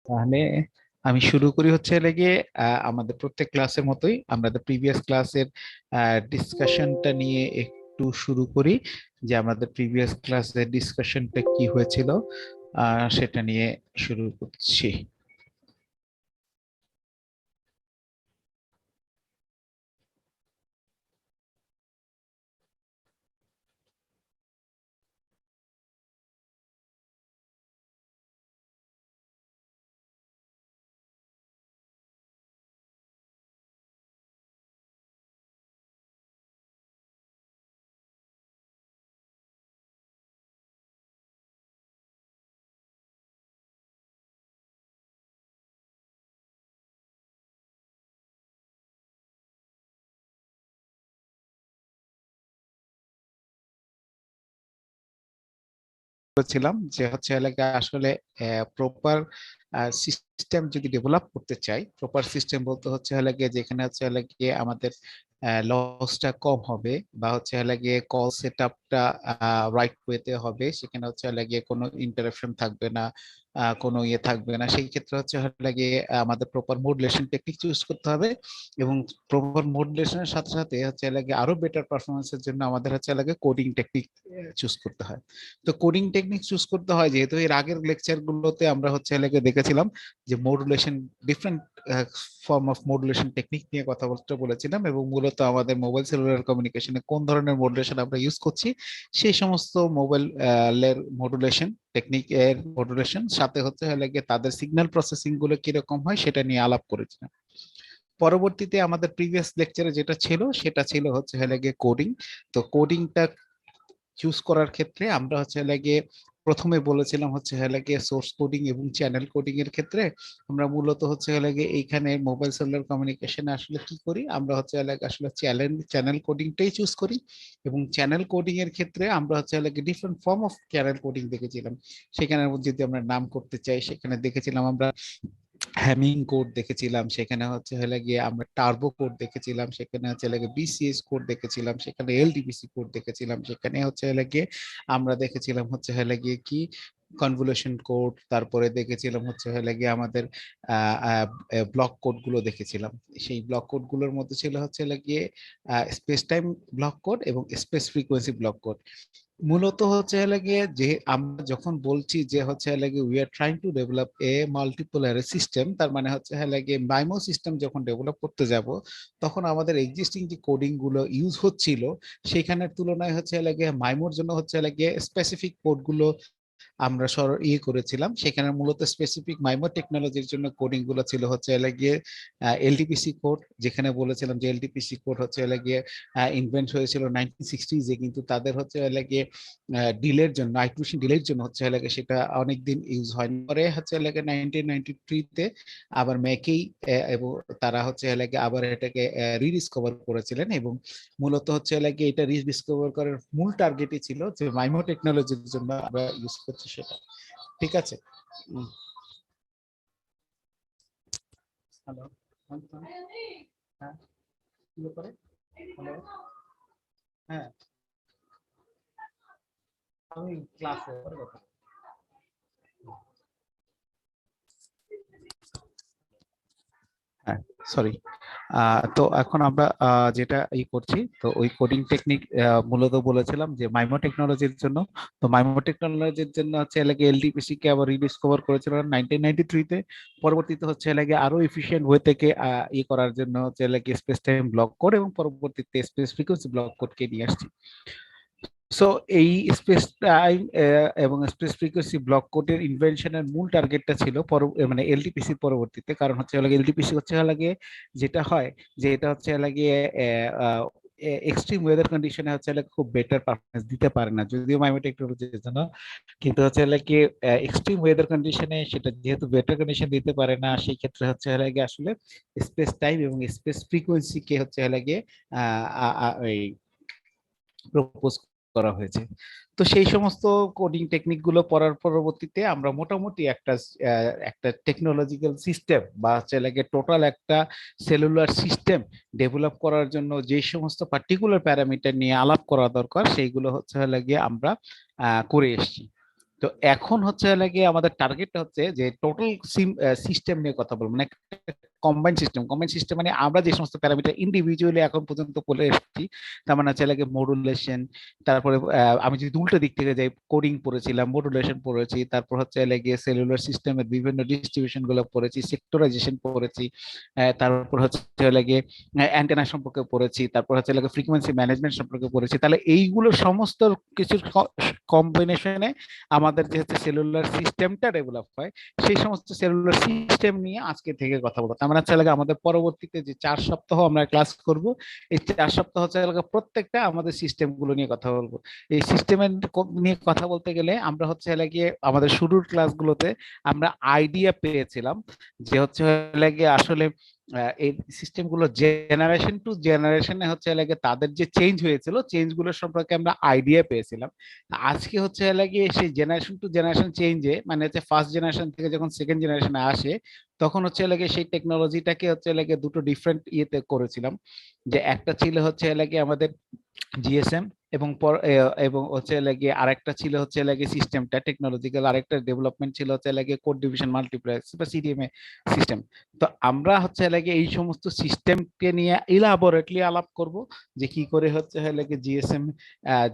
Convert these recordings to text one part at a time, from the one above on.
তাহলে আমি শুরু করি হচ্ছে লেগে আমাদের প্রত্যেক ক্লাসের মতোই আমাদের প্রিভিয়াস ক্লাসের ডিসকাশনটা নিয়ে একটু শুরু করি, যে আমাদের প্রিভিয়াস ক্লাসের ডিসকাশনটা কি হয়েছিল সেটা নিয়ে শুরু করছি। বলছিলাম যে হচ্ছে এলাকা আসলে প্রপার সিস্টেম যদি ডেভেলপ করতে চাই, প্রপার সিস্টেম বলতে হচ্ছে এলাকে যেখানে হচ্ছে এলাকে আমাদের লসটা কম হবে, বা হচ্ছে এলাকে কল সেট আপটা রাইট ওয়েতে হবে, সেখানে হচ্ছে এলাকে কোনো ইন্টারাপশন থাকবে না, কোনো ইয়ে থাকবে না, সেই ক্ষেত্রে হচ্ছে লাগে আমাদের প্রপার মডুলেশন টেকনিক চুজ করতে হবে। এবং প্রপার মডুলেশনের সাথে সাথে হচ্ছে লাগে আরো বেটার পারফরমেন্সের জন্য আমাদের হচ্ছে লাগে কোডিং টেকনিক চুজ করতে হয়। তো কোডিং টেকনিক চুজ করতে হয়, যেহেতু এর আগের লেকচার গুলোতে আমরা হচ্ছে লেগে দেখেছিলাম যে modulation different form of modulation technique নিয়ে কথাবার্তা বলেছিলাম, এবং মূলত আমাদের মোবাইল সেলুলার কমিউনিকেশনে কোন ধরনের মডুলেশন আমরা ইউজ করছি সেই সমস্ত মোবাইল এর মডুলেশন টেকনিক এর মডুলেশন সাথে হচ্ছে লাগে তাদের সিগন্যাল প্রসেসিং গুলো কিরকম হয় সেটা নিয়ে আলাপ করেছিলাম। পরবর্তীতে আমাদের প্রিভিয়াস লেকচারে যেটা ছিল সেটা ছিল হচ্ছে লাগে কোডিং। তো কোডিংটা চুজ করার ক্ষেত্রে আমরা হচ্ছে লাগে প্রথমে বলেছিলাম হচ্ছে লাগে সোর্স কোডিং এবং চ্যানেল কোডিং এর ক্ষেত্রে আমরা মূলত হচ্ছে লাগে এইখানে মোবাইল সেলুলার কমিউনিকেশনে আসলে কি করি, আমরা হচ্ছে লাগে আসলে চ্যানেল চ্যানেল কোডিংটাই চুজ করি। এবং চ্যানেল কোডিং এর ক্ষেত্রে আমরা হচ্ছে লাগে different form of channel coding দেখেছিলাম। সেখানে যদি আমরা নাম করতে চাই, সেখানে দেখেছিলাম আমরা হ্যামিং কোড দেখেছিলাম, সেখানে হচ্ছে হলে গিয়ে আমরা টার্বো কোড দেখেছিলাম, সেখানে হচ্ছে লাগে বিসিএস কোড দেখেছিলাম, সেখানে এলডিবিসি কোড দেখেছিলাম, সেখানে হচ্ছে হলে গিয়ে আমরা দেখেছিলাম হচ্ছে হলে গিয়ে কি কনভলিউশন কোড, তারপরে দেখেছিলাম হচ্ছে হলে গিয়ে আমাদের ব্লক কোড গুলো দেখেছিলাম। সেই ব্লক কোড গুলোর মধ্যে ছিল হচ্ছে গিয়ে স্পেস টাইম ব্লক কোড এবং স্পেস ফ্রিকোয়েন্সি ব্লক কোড। মূলত হচ্ছে লাগে যে আমরা যখন বলছি যে হচ্ছে লাগে we are trying to develop a multipolar system, তার মানে হচ্ছে লাগে মাইমো সিস্টেম যখন ডেভেলপ করতে যাব তখন আমাদের এক্সিস্টিং যে কোডিং গুলো ইউজ হচ্ছিল সেখানের তুলনায় হচ্ছে লাগে মাইমোর জন্য হচ্ছে লাগে স্পেসিফিক কোড গুলো আমরা করেছিলাম। সেখানে মূলত স্পেসিফিক মাইমো টেকনোলজির জন্য কোডিং গুলো ছিল হচ্ছে লাগিয়ে এলটিপিসি কোড, যেখানে বলেছিলাম যে এলটিপিসি কোড হচ্ছে লাগিয়ে ইনভেন্ট হয়েছিল 1960s, কিন্তু তাদের হচ্ছে লাগিয়ে ডিলের জন্য আইট্রেশন ডিলের জন্য হচ্ছে লাগে সেটা অনেকদিন ইউজ হয় পরে হচ্ছে লাগে 1993-তে আবার ম্যাকেই এবং তারা হচ্ছে লাগে আবার এটাকে রিডিসকভার করেছিলেন। এবং মূলত হচ্ছে লাগে এটা রিডিসকভার করার মূল টার্গেটই ছিল যে মাইমো টেকনোলজির জন্য আমরা ইউজ করছি সেটা। ঠিক আছে। হ্যালো, হ্যাঁ কি ব্যাপারে? হ্যালো, হ্যাঁ আমি ক্লাসে কথা। হ্যাঁ, সরি। তো এখন আমরা যেটা করছি, তো ওই কোডিং টেকনিক মূলত বলেছিলাম যে মাইমো টেকনোলজির জন্য। তো মাইমো টেকনোলজির জন্য হচ্ছে এলাকে এলডিপিসি কে আবার রিডিসকভার করেছিল 1993-তে। পরবর্তীতে হচ্ছে এলাকে আরো এফিশিয়েন্ট ওয়ে থেকে করার জন্য হচ্ছে এলাকে স্পেস টাইম ব্লক কোড এবং পরবর্তীতে স্পেস ফ্রিকোয়েন্সি ব্লক কোড কে নিয়ে আসছি। সো এই স্পেস টাইম এবং স্পেস ফ্রিকোয়েন্সি ব্লক কোডের ইনভেনশনের মূল টার্গেটটা ছিল মানে এলটিপিসি পরবর্তীতে, কারণ হচ্ছে এলটিপিসি হচ্ছে লাগে যেটা হয় যে এটা হচ্ছে লাগে এক্সট্রিম ওয়েদার কন্ডিশনে হচ্ছে খুব বেটার পারফরমেন্স দিতে পারে না, যদিও মাইমো টেকনোলজির জন্য। কিন্তু হচ্ছে লাগে এক্সট্রিম ওয়েদার কন্ডিশনে সেটা যেহেতু বেটার কন্ডিশন দিতে পারে না, সেই ক্ষেত্রে হচ্ছে লাগে আসলে স্পেস টাইম এবং স্পেস ফ্রিকোয়েন্সি কে হচ্ছে লাগে এই প্রপোজ করা হয়েছে। তো সেই সমস্ত কোডিং টেকনিক গুলো পড়ার পরবর্তীতে আমরা মোটামুটি একটা একটা টেকনোলজিক্যাল সিস্টেম বা হচ্ছে লাগে টোটাল একটা সেলুলার সিস্টেম ডেভেলপ করার জন্য যে সমস্ত পার্টিকুলার প্যারামিটার নিয়ে আলাপ করা দরকার সেইগুলো হচ্ছে লাগিয়ে আমরা করে এসেছি। তো এখন হচ্ছে লাগে আমাদের টার্গেটটা হচ্ছে যে টোটাল সিস্টেম নিয়ে কথা বলবো, মানে কম্বাইন সিস্টেম মানে আমরা যে সমস্ত প্যারামিটার ইন্ডিভিজুয়ালি এখন পর্যন্ত বলে এসেছি, তার মানে হচ্ছে লাগে মডুলেশন, তারপরে আমি যদি উল্টো দিক থেকে যাই, কোডিং পড়েছিলাম, মডুলেশন পড়েছি, তারপর হচ্ছে লাগে সেলুলার সিস্টেমের বিভিন্ন ডিস্ট্রিবিউশন গুলো পড়েছি, সেক্টরাইজেশন পড়েছি, তারপর হচ্ছে লাগে অ্যান্টেনা সম্পর্কে পড়েছি, তারপর হচ্ছে লাগে ফ্রিকোয়েন্সি ম্যানেজমেন্ট সম্পর্কে পড়েছি। তাহলে এইগুলো সমস্ত কিছুর কম্বিনেশনে আমাদের যে হচ্ছে সেলুলার সিস্টেমটা ডেভেলপ হয়, সেই সমস্ত সেলুলার সিস্টেম নিয়ে আজকে থেকে কথা বলবো। আমরা হচ্ছে লাগে আমাদের পরবর্তীতে যে 4 সপ্তাহ আমরা ক্লাস করব, এই 4 সপ্তাহ হচ্ছে লাগে প্রত্যেকটা আমাদের সিস্টেম গুলো নিয়ে কথা বলবো। এই সিস্টেমের নিয়ে কথা বলতে গেলে আমরা হচ্ছে লাগে আমাদের শুরুর ক্লাসগুলোতে আমরা আইডিয়া পেয়েছিলাম যে হচ্ছে লাগে আসলে এই সিস্টেমগুলো জেনারেশন টু জেনারেশনে হচ্ছে লাগে তাদের যে চেঞ্জ হয়েছিল, চেঞ্জ গুলো সম্পর্কে আমরা আইডিয়া পেয়েছিলাম। আজকে হচ্ছে লাগে সেই জেনারেশন টু জেনারেশন চেঞ্জে, মানে হচ্ছে ফার্স্ট জেনারেশন থেকে যখন সেকেন্ড জেনারেশনে আসে, তখন হচ্ছে লাগে সেই টেকনোলজিটাকে হচ্ছে লাগে দুটো ডিফারেন্ট ইয়েতে করেছিলাম। যে একটা ছিল হচ্ছে লাগে আমাদের জিএসএম, এবং হচ্ছে লাগে আরেকটা ছিল হচ্ছে লাগে সিস্টেমটা টেকনোলজিক্যাল আরেকটা ডেভেলপমেন্ট ছিল হচ্ছে লাগে কোড ডিভিশন মাল্টিপ্লেক্স বা সিডিএমএ সিস্টেম। তো আমরা হচ্ছে লাগে এই সমস্ত সিস্টেমকে নিয়ে ইলাবোরেটলি আলাপ করব, যে কি করে হচ্ছে লাগে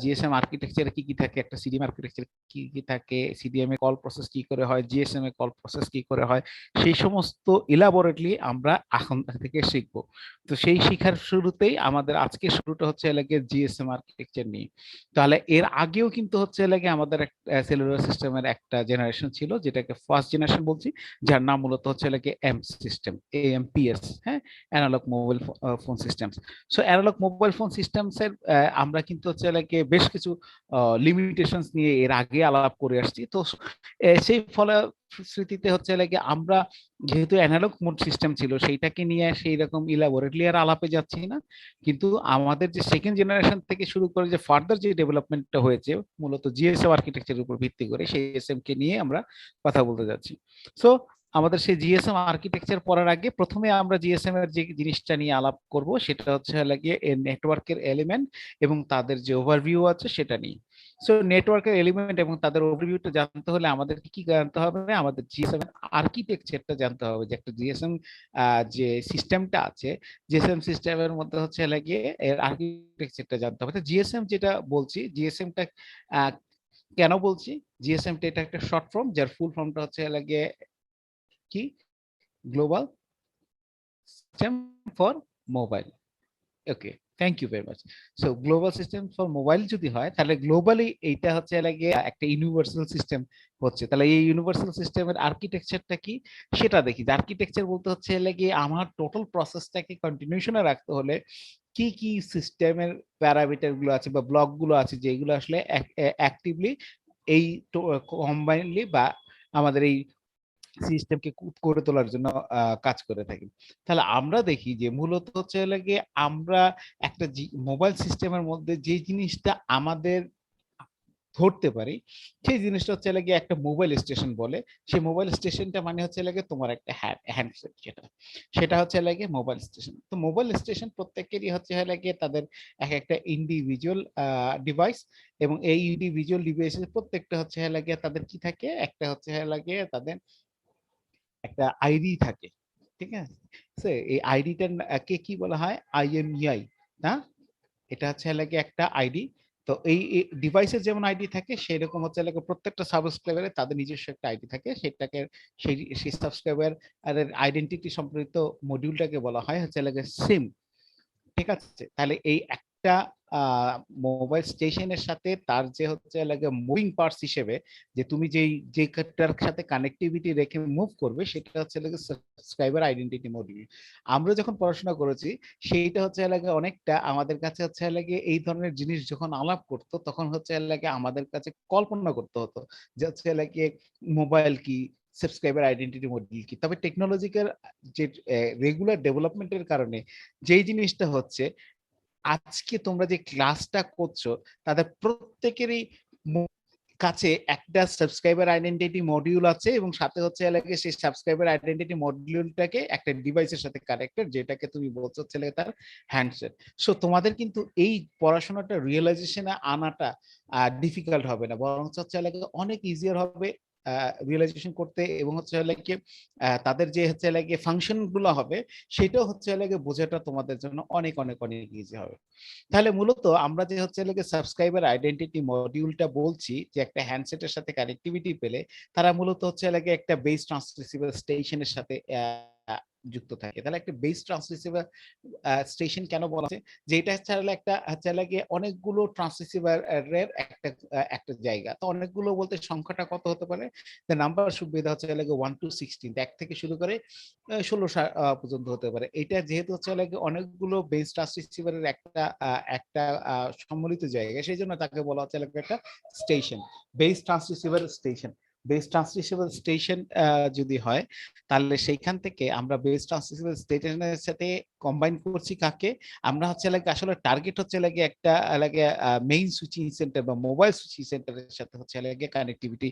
জিএসএম আর্কিটেকচারে কি কি থাকে, একটা সিডিএম আর্কিটেকচার কি কি থাকে, সিডিএম এ কল প্রসেস কি করে হয়, জিএসএম এ কল প্রসেস কি করে হয়, সেই সমস্ত ইলাবোরেটলি আমরা এখন থেকে শিখবো। তো সেই শিখার শুরুতেই আমাদের আজকে শুরুটা হচ্ছে লাগে জিএসএম আর্কিটেকচার নিয়ে। তাহলে এর আগেও কিন্তু হচ্ছে লাগে আমাদের সেলুলার সিস্টেমের একটা জেনারেশন ছিল, যেটাকে ফার্স্ট জেনারেশন বলছি, যার নাম মূলত হচ্ছে লাগে এম সিস্টেম, এএমপিএস, হ্যাঁ, analogue mobile phone systems. So analogue mobile phone systems এর আমরা কিন্তু হচ্ছে লাগে বেশ কিছু লিমিটেশনস নিয়ে এর আগে আলাপ করে আসছি। তো সেই ফলে স্মৃতিতে হচ্ছে লাগে আমরা যেহেতু অ্যানালগ মোড সিস্টেম ছিল, সেইটাকে নিয়ে সেই রকম ইলাবোরেটলি আর আলাপে যাচ্ছি না, কিন্তু আমাদের যে সেকেন্ড জেনারেশন থেকে শুরু করে যে ফার্দার যে ডেভেলপমেন্টটা হয়েছে মূলত জিএসএম আর্কিটেকচারের উপর ভিত্তি করে, সেই এসএম কে নিয়ে আমরা কথা বলতে যাচ্ছি। সো আমাদের সেই জিএসএম আর্কিটেকচার পড়ার আগে প্রথমে আমরা জিএসএম এর যে জিনিসটা নিয়ে আলাপ করব, সেটা হচ্ছে লাগিয়ে নেটওয়ার্কের এলিমেন্ট এবং তাদের যে ওভারভিউ আছে সেটা নিয়ে। সো নেটওয়ার্কের এলিমেন্ট এবং তাদের ওভারভিউটা জানতে হলে আমাদের কি জানতে হবে, আমাদের জিএসএম আর্কিটেকচারটা জানতে হবে, যে একটা জিএসএম যে সিস্টেমটা আছে, জিএসএম সিস্টেমের মধ্যে হচ্ছে লাগিয়ে এর আর্কিটেকচারটা জানতে হবে। জিএসএম যেটা বলছি, জিএসএমটা কেন বলছি, জিএসএমটা এটা একটা শর্ট ফর্ম, যার ফুল ফর্মটা হচ্ছে লাগিয়ে কি, global system for mobile. Okay, thank you very much. So global system for mobile যদি হয়, তাহলে গ্লোবালি এইটা হচ্ছে লাগে একটা ইউনিভার্সাল সিস্টেম হচ্ছে। তাহলে এই ইউনিভার্সাল সিস্টেমের আর্কিটেকচারটা কি সেটা দেখি। আর্কিটেকচার বলতে হচ্ছে লাগে আমার টোটাল প্রসেসটাকে কন্টিনিউশনে রাখতে হলে কি কি সিস্টেমের প্যারামিটার গুলো আছে বা ব্লক গুলো আছে, যেগুলো আসলে অ্যাক্টিভলি এই কম্বাইনলি বা আমাদের এই সিস্টেমকে করে তোলার জন্য কাজ করে থাকি। তাহলে আমরা দেখি যে মূলত হচ্ছে লাগে আমরা একটা মোবাইল সিস্টেমের মধ্যে যে জিনিসটা আমাদের ধরতে পারি, সেই জিনিসটা হচ্ছে লাগে একটা মোবাইল স্টেশন বলে। সেই মোবাইল স্টেশনটা মানে হচ্ছে লাগে তোমার একটা হ্যান্ডসেট, যেটা সেটা হচ্ছে লাগে মোবাইল স্টেশন। তো মোবাইল স্টেশন প্রত্যেকেরই হচ্ছে লাগে তাদের এক একটা ইন্ডিভিজুয়াল ডিভাইস, এবং এই ইন্ডিভিজুয়াল ডিভাইসের প্রত্যেকটা হচ্ছে লাগে তাদের কি থাকে, একটা হচ্ছে লাগে তাদের একটা আইডি থাকে, ঠিক আছে। সো এই আইডিটার কে কি বলা হয়, আইএমইআই, না, এটা হচ্ছে লাগে একটা আইডি। তো এই ডিভাইসের যেমন আইডি থাকে, সেরকম হচ্ছে লাগে প্রত্যেকটা সাবস্ক্রাইবারের তাদের নিজস্ব একটা আইডি থাকে, সেটাকে সেই সাবস্ক্রাইবার আর আইডেন্টিটি সম্পর্কিত মডিউলটাকে বলা হয় হচ্ছে লাগে সিম। ঠিক আছে, তাহলে এই একটা মোবাইল স্টেশনের সাথে তার যে হচ্ছে লাগে মুভিং পার্টস হিসেবে, যে তুমি যেটার সাথে কানেক্টিভিটি রেখে মুভ করবে, সেটা হচ্ছে লাগে সাবস্ক্রাইবার আইডেন্টিটি মডিউল। আমরা যখন পড়াশোনা করেছি, সেইটা হচ্ছে লাগে অনেকটা আমাদের কাছে হচ্ছে লাগে এই ধরনের জিনিস যখন আলাপ করতো, তখন হচ্ছে লাগে আমাদের কাছে কল্পনা করতে হতো যে হচ্ছে লাগে মোবাইল কি, সাবস্ক্রাইবার আইডেন্টিটি মডিউল কি। তবে টেকনোলজিক্যাল যে রেগুলার ডেভেলপমেন্টের কারণে যেই জিনিসটা হচ্ছে, আজকে তোমরা যে ক্লাসটা করছো, তাদের প্রত্যেকেরই কাছে একটা সাবস্ক্রাইবার আইডেন্টিটি মডিউল আছে এবং সাথে হচ্ছে লাগে সেই সাবস্ক্রাইবার আইডেন্টিটি মডিউলটাকে একটা ডিভাইসের সাথে কানেক্টেড, যেটাকে তুমি বলছো হচ্ছে লাগে তার হ্যান্ডসেট। সো তোমাদের কিন্তু এই পড়াশোনাটা রিয়েলাইজেশনে আনাটা ডিফিকাল্ট হবে না, বরং হচ্ছে লাগে অনেক ইজিয়ার হবে রিয়েলাইজেশন করতে, এবং হচ্ছে লাগে তাদের যে হচ্ছে লাগে ফাংশন গুলো হবে সেটাও হচ্ছে লাগে বোঝাটা তোমাদের জন্য অনেক অনেক অনেক ইজি হবে। তাহলে মূলত আমরা যে হচ্ছে লাগে সাবস্ক্রাইবার আইডেন্টিটি মডিউলটা বলছি, যে একটা হ্যান্ডসেটের সাথে কানেক্টিভিটি পেলে তারা মূলত হচ্ছে লাগে একটা বেস ট্রান্সরিসিভার স্টেশনের সাথে যুক্ত থাকে। তাহলে একটা বেস ট্রান্সরিসিভার স্টেশন কেন বলা হচ্ছে, যেটা হচ্ছে লাগে অনেকগুলো ট্রান্সরিসিভার এর একটা একটা জায়গা। তো অনেকগুলো বলতে সংখ্যাটা কত হতে পারে, দ্য নাম্বার শুড বি হচ্ছে লাগে 1 to 16, এক থেকে শুরু করে 16 পর্যন্ত হতে পারে। এটা যেহেতু হচ্ছে লাগে অনেকগুলো বেস ট্রান্সরিসিভারের একটা একটা সম্মিলিত জায়গা, সেই জন্য তাকে বলা হচ্ছে লাগে একটা station, base transceiver station. Base transceiver station যদি হয়, তাহলে সেইখান থেকে আমরা বেস ট্রান্সরিসিভার স্টেশনের সাথে কম্বাইন করছি কাকে, আমরা হচ্ছে লাগে আসলে টার্গেট হচ্ছে লাগে একটা লাগে মেইন সুইচিং সেন্টার বা মোবাইল সুইচিং সেন্টারের সাথে হচ্ছে লাগে কানেক্টিভিটি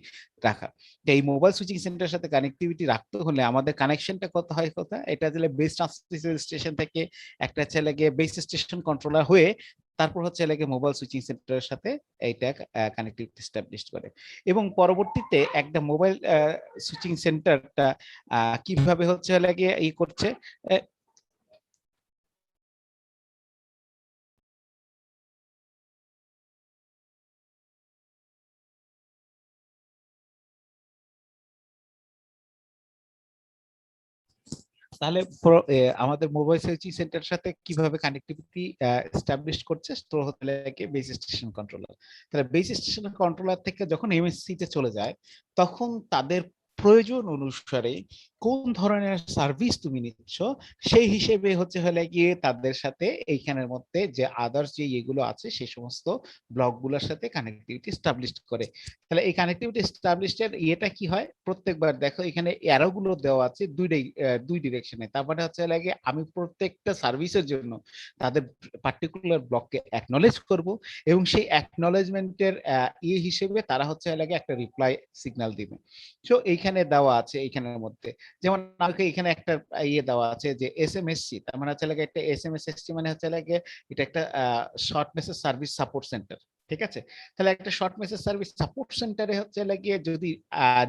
রাখা। এই মোবাইল সুইচিং সেন্টারের সাথে কানেক্টিভিটি রাখতে হলে আমাদের কানেকশনটা কত হয়, কথা এটা দিলে বেস ট্রান্সমিশন স্টেশন থেকে একটা হচ্ছে লাগে বেস স্টেশন কন্ট্রোলার হয়ে তারপর হচ্ছে লাগে মোবাইল সুইচিং সেন্টারের সাথে এইটা কানেক্টিভিটি এস্টাবলিশ করে, এবং পরবর্তীতে একটা মোবাইল সুইচিং সেন্টারটা কিভাবে হচ্ছে লাগে ই করছে। তাহলে আমাদের মোবাইল সুইচিং সেন্টারের সাথে কিভাবে কানেক্টিভিটি এস্টাবলিশ করছে, তো হতে লাগে বেস স্টেশন কন্ট্রোলার। তাহলে বেস স্টেশন কন্ট্রোলার থেকে যখন এমএসসি তে চলে যায়, তখন তাদের প্রয়োজন অনুসারে কোন ধরনের সার্ভিস তুমি নিচ্ছ সেই হিসেবে হচ্ছে হলে গিয়ে তাদের সাথে এইখানের মধ্যে যে আদার্স যে এগুলো আছে সেই সমস্ত ব্লকগুলোর সাথে কানেক্টিভিটি এস্টাবলিশ করে। তাহলে এই কানেক্টিভিটি এস্টাবলিশের ইয়েটা কি হয়, প্রত্যেকবার দেখো এখানে অ্যারোগুলো দেওয়া আছে দুই ডিরেকশনে, তার মানে হচ্ছে লাগে আমি প্রত্যেকটা সার্ভিসের জন্য তাদের পার্টিকুলার ব্লককে অ্যাকনলেজ করব, এবং সেই অ্যাকনলেজমেন্টের ইয়ে হিসেবে তারা হচ্ছে লাগে একটা রিপ্লাই সিগন্যাল দিবে। সো এইখানে দেওয়া আছে এইখানের মধ্যে, যেমন আমাকে এখানে একটা ইয়ে দেওয়া আছে যে এসএমএসসি, তার মানে হচ্ছে লাগে একটা এসএমএসসি মানে হচ্ছে লাগে এটা একটা short message service support centre. ঠিক আছে, তাহলে একটা শর্ট মেসেজ সার্ভিস সাপোর্ট সেন্টারে হচ্ছে লাগিয়ে যদি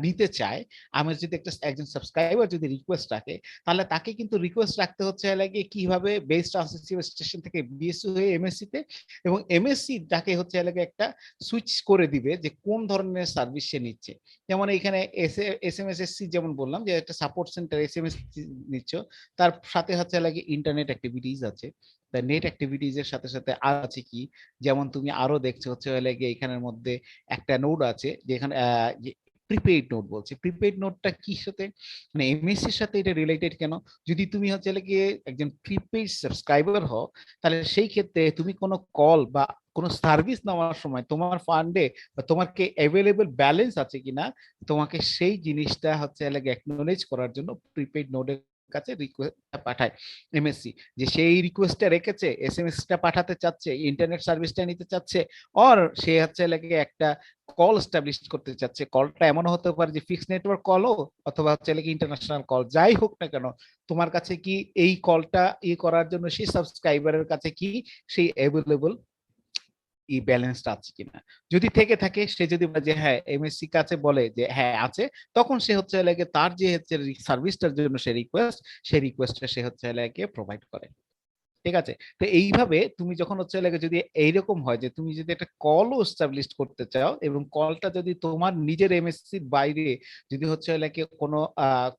নিতে চায়, আমি যদি একজন সাবস্ক্রাইবার যদি রিকোয়েস্ট রাখে, তাহলে তাকে কিন্তু রিকোয়েস্ট রাখতে হচ্ছে লাগিয়ে কিভাবে বেস ট্রান্সিসিভ স্টেশন থেকে বিএসসি হয়ে এমএসসি তে, এবং এমএসসি তাকে হচ্ছে লাগিয়ে একটা সুইচ করে দিবে যে কোন ধরনের সার্ভিস সে নিচ্ছে। যেমন এখানে এসএমএসসি যেমন বললাম যে একটা সাপোর্ট সেন্টার এসএমএস নিচ্ছ, তার সাথে হচ্ছে লাগিয়ে ইন্টারনেট অ্যাক্টিভিটিস আছে, নেট অ্যাক্টিভিটিস এর সাথে সাথে আর আছে কি, যেমন তুমি আরো দেখছো হচ্ছে লাগে এখানের মধ্যে একটা নোড আছে যেখানে প্রিপেইড নোট বলছে। প্রিপেইড নোটটা কি সাথে, মানে এমএসসির সাথে এটা রিলেটেড কেন, যদি তুমি হচ্ছে গিয়ে একজন প্রিপেইড সাবস্ক্রাইবার হও, তাহলে সেই ক্ষেত্রে তুমি কোনো কল বা কোনো সার্ভিস নেওয়ার সময় তোমার ফান্ডে বা তোমার কি অ্যাভেলেবল ব্যালেন্স আছে কিনা, তোমাকে সেই জিনিসটা হচ্ছে লাগে অ্যাকনোলেজ করার জন্য প্রিপেইড নোটের কাছে রিকোয়েস্ট পাঠায় এমএসসি, যে সেই রিকোয়েস্টটা রেখেছে, এসএমএসটা পাঠাতে চাচ্ছে, ইন্টারনেট সার্ভিসটা নিতে চাচ্ছে, অর সে হচ্ছে লাগে একটা কল এস্টাবলিশ করতে চাচ্ছে। কলটা এমন হতে পারে যে ফিক্সড নেটওয়ার্ক কলও, অথবা হচ্ছে লাগে ইন্টারন্যাশনাল কল, যাই হোক না কেন, তোমার কাছে কি এই কলটা করার জন্য সেই সাবস্ক্রাইবারের কাছে কি সেই অ্যাভেলেবল ব্যালেন্সটা আছে কিনা। যদি থেকে থাকে, সে যদি যে হ্যাঁ এমএসসি কাছে বলে যে হ্যাঁ আছে, তখন সে হচ্ছে লাগে তার যে হচ্ছে সার্ভিসটার জন্য সে রিকোয়েস্ট, সেই রিকোয়েস্টটা সে হচ্ছে লাগে প্রোভাইড করে। ঠিক আছে, তো এইভাবে তুমি যখন হচ্ছে লাগে যদি এইরকম হয় যে তুমি যদি একটা কলও এস্টাবলিশ করতে চাও, এবং কলটা যদি তোমার নিজের এমএসসির বাইরে যদি হচ্ছে লাগে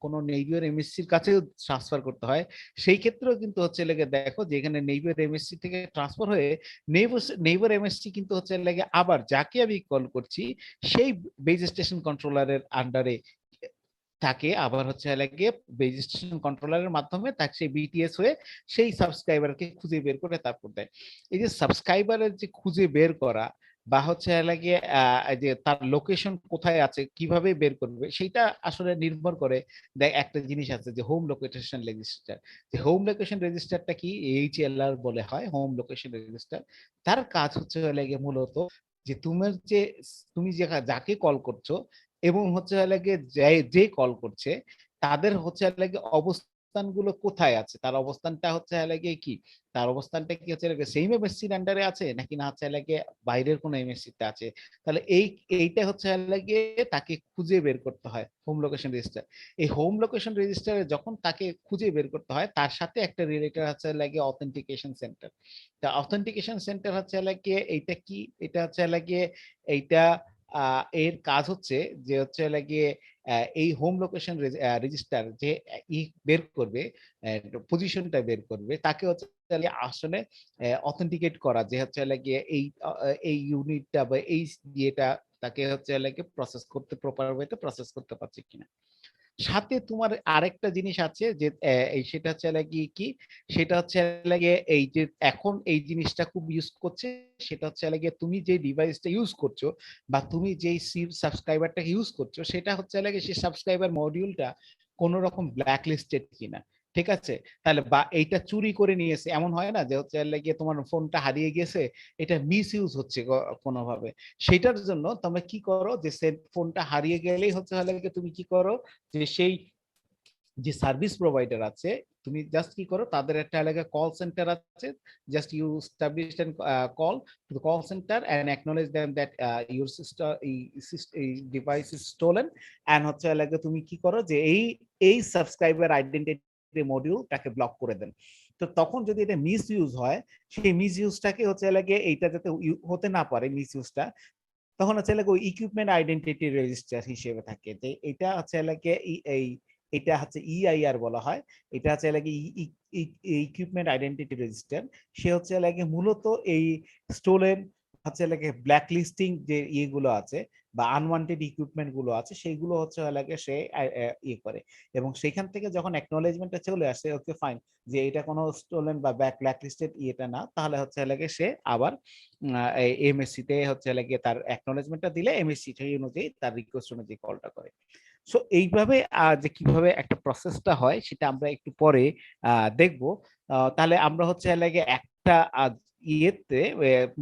কোনো নেইবার এমএসসির কাছেও ট্রান্সফার করতে হয়, সেই ক্ষেত্রেও কিন্তু হচ্ছে লাগে দেখো যে এখানে নেইবার এমএসসি থেকে ট্রান্সফার হয়ে নেইবার এমএসসি কিন্তু হচ্ছে লাগে আবার যাকে আমি কল করছি সেই বেজ স্টেশন কন্ট্রোলারের আন্ডারে থাকে, আবার হচ্ছে লাগে বেজ স্টেশন কন্ট্রোলারের মাধ্যমে তাকে সেই বিটিএস হয়ে সেই সাবস্ক্রাইবারকে খুঁজে বের করে তারপর দেয়। এই যে সাবস্ক্রাইবারের যে খুঁজে বের করা বা হচ্ছে লাগে যে তার লোকেশন কোথায় আছে কিভাবে বের করবে, সেটা আসলে নির্ভর করে। দেখ একটা জিনিস আছে যে হোম লোকেশন রেজিস্টার, যে হোম লোকেশন রেজিস্টারটা কি, এইচএলআর বলে হয়, হোম লোকেশন রেজিস্টার। তার কাজ হচ্ছে লাগে মূলত যে তুমি যাকে কল করছো এবং হচ্ছে লাগে যে কল করছে তাদের হচ্ছে লাগে অবস্থানগুলো কোথায় আছে, তার অবস্থানটা হচ্ছে লাগে কি, তার অবস্থানটা কি হচ্ছে লাগে সেম এমএসসির আন্ডারে আছে নাকি না হচ্ছে লাগে বাইরের কোনো এমএসসিতে আছে। তাহলে এইটা হচ্ছে লাগে তাকে খুঁজে বের করতে হয় হোম লোকেশন রেজিস্টার। এই হোম লোকেশন রেজিস্টারে যখন তাকে খুঁজে বের করতে হয় তার সাথে একটা রিলেটেড হচ্ছে লাগে অথেন্টিকেশন সেন্টার। তা অথেন্টিকেশন সেন্টার হচ্ছে লাগে এইটা কি, এটা হচ্ছে লাগে এইটা এর কাজ হচ্ছে যে হচ্ছে লাগিয়ে এই হোম লোকেশন রেজিস্টার যে বের করবে, পজিশনটা বের করবে, তাকে হচ্ছে আসলে অথেন্টিকেট করা যে হচ্ছে লাগিয়ে এই ইউনিটটা বা এই ইয়েটা তাকে হচ্ছে লাগে প্রসেস করতে প্রপার ওয়েতে প্রসেস করতে পারছে কিনা। সাথে তোমার আরেকটা জিনিস আছে যে সেটা হচ্ছে লাগিয়ে কি, সেটা হচ্ছে লাগিয়ে এই যে এখন এই জিনিসটা খুব ইউজ করছে, সেটা হচ্ছে লাগিয়ে তুমি যে ডিভাইসটা ইউজ করছো বা তুমি যেই সাবস্ক্রাইবারটা ইউজ করছো সেটা হচ্ছে লাগিয়ে সেই সাবস্ক্রাইবার মডিউলটা কোন রকম ব্ল্যাক লিস্টেড কিনা। ঠিক আছে, তাহলে বা এইটা চুরি করে নিয়েছে এমন হয় না যে হচ্ছে লাগিয়ে তোমার ফোনটা হারিয়ে গেছে, এটা মিস ইউজ হচ্ছে কোনোভাবে। সেটার জন্য তোমরা কি করো যে ফোনটা হারিয়ে গেলেই হচ্ছে তুমি কি করো যে সেই যে সার্ভিস প্রোভাইডার আছে তুমি জাস্ট কি করো, তাদের একটা আলাদা কল সেন্টার আছে, just you establish and call to the call centre and acknowledge them that your system এই ডিভাইস ইজ স্টোলেন, এন্ড হচ্ছে আলাদা তুমি কি করো যে এই সাবস্ক্রাইবার আইডেন্টিটি মডিউলটাকে ব্লক করে দেন। তো তখন যদি এটা মিস ইউজ হয়, সেই মিস ইউজটাকে হচ্ছে লাগে এইটা যাতে হতে না পারে মিস ইউজটা, তখন হচ্ছে লাগে ওই ইকুইপমেন্ট আইডেন্টিটি রেজিস্টার হিসেবে থাকে যে এটা হচ্ছে লাগে এই এটা হচ্ছে ইআইআর বলা হয়, এটা হচ্ছে লাগে ইকুইপমেন্ট আইডেন্টিটি রেজিস্টার। সে হচ্ছে লাগে মূলত এই স্টোলেন হচ্ছে লাগে ব্ল্যাক লিস্টিং যে ইয়েগুলো আছে বা আনওয়ান্টেড ইকুইপমেন্ট গুলো আছে সেইগুলো হচ্ছে লাগে সে ইয়ে করে, এবং সেখান থেকে যখন অ্যাকনোলেজমেন্টটা চলে আসে ওকে ফাইন যে এটা কোনো স্টোলেন বা ব্ল্যাক লিস্টেড ইয়েটা না, তাহলে হচ্ছে লাগে সে আবার এমএসসি তে হচ্ছে লাগে তার অ্যাকনোলেজমেন্টটা দিলে এমএসসি সেই অনুযায়ী তার রিকোয়েস্ট অনুযায়ী কলটা করে। সো এইভাবে যে কিভাবে একটা প্রসেসটা হয় সেটা আমরা একটু পরে দেখব। তাহলে আমরা হচ্ছে লাগে একটা ইয়েতে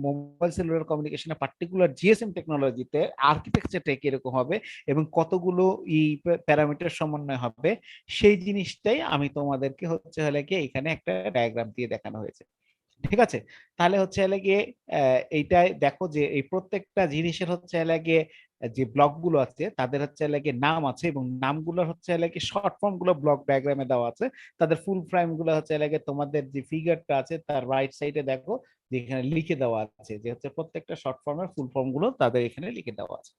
মোবাইল সেলুলার কমিউনিকেশনে পার্টিকুলার জিএসএম টেকনোলজিতে আর্কিটেকচারটা কিরকম হবে এবং কতগুলো প্যারামিটার সমন্বয় হবে সেই জিনিসটাই আমি তোমাদেরকে হচ্ছে লাগে এখানে একটা ডায়াগ্রাম দিয়ে দেখানো হয়েছে। ঠিক আছে, তাহলে হচ্ছে লাগে এইটাই দেখো যে এই প্রত্যেকটা জিনিসের হচ্ছে লাগে যে ব্লক গুলো আছে তাদের হচ্ছে লাগে নাম আছে এবং নামগুলো হচ্ছে লাগে শর্ট ফর্ম গুলো ব্লক ডায়াগ্রামে দেওয়া আছে। তাদের ফুল ফর্ম গুলো হচ্ছে লাগে তোমাদের যে ফিগারটা আছে তার রাইট সাইডে দেখো যেখানে লিখে দেওয়া আছে যে হচ্ছে প্রত্যেকটা শর্ট ফর্মের ফুল ফর্ম গুলো তাদের এখানে লিখে দেওয়া আছে।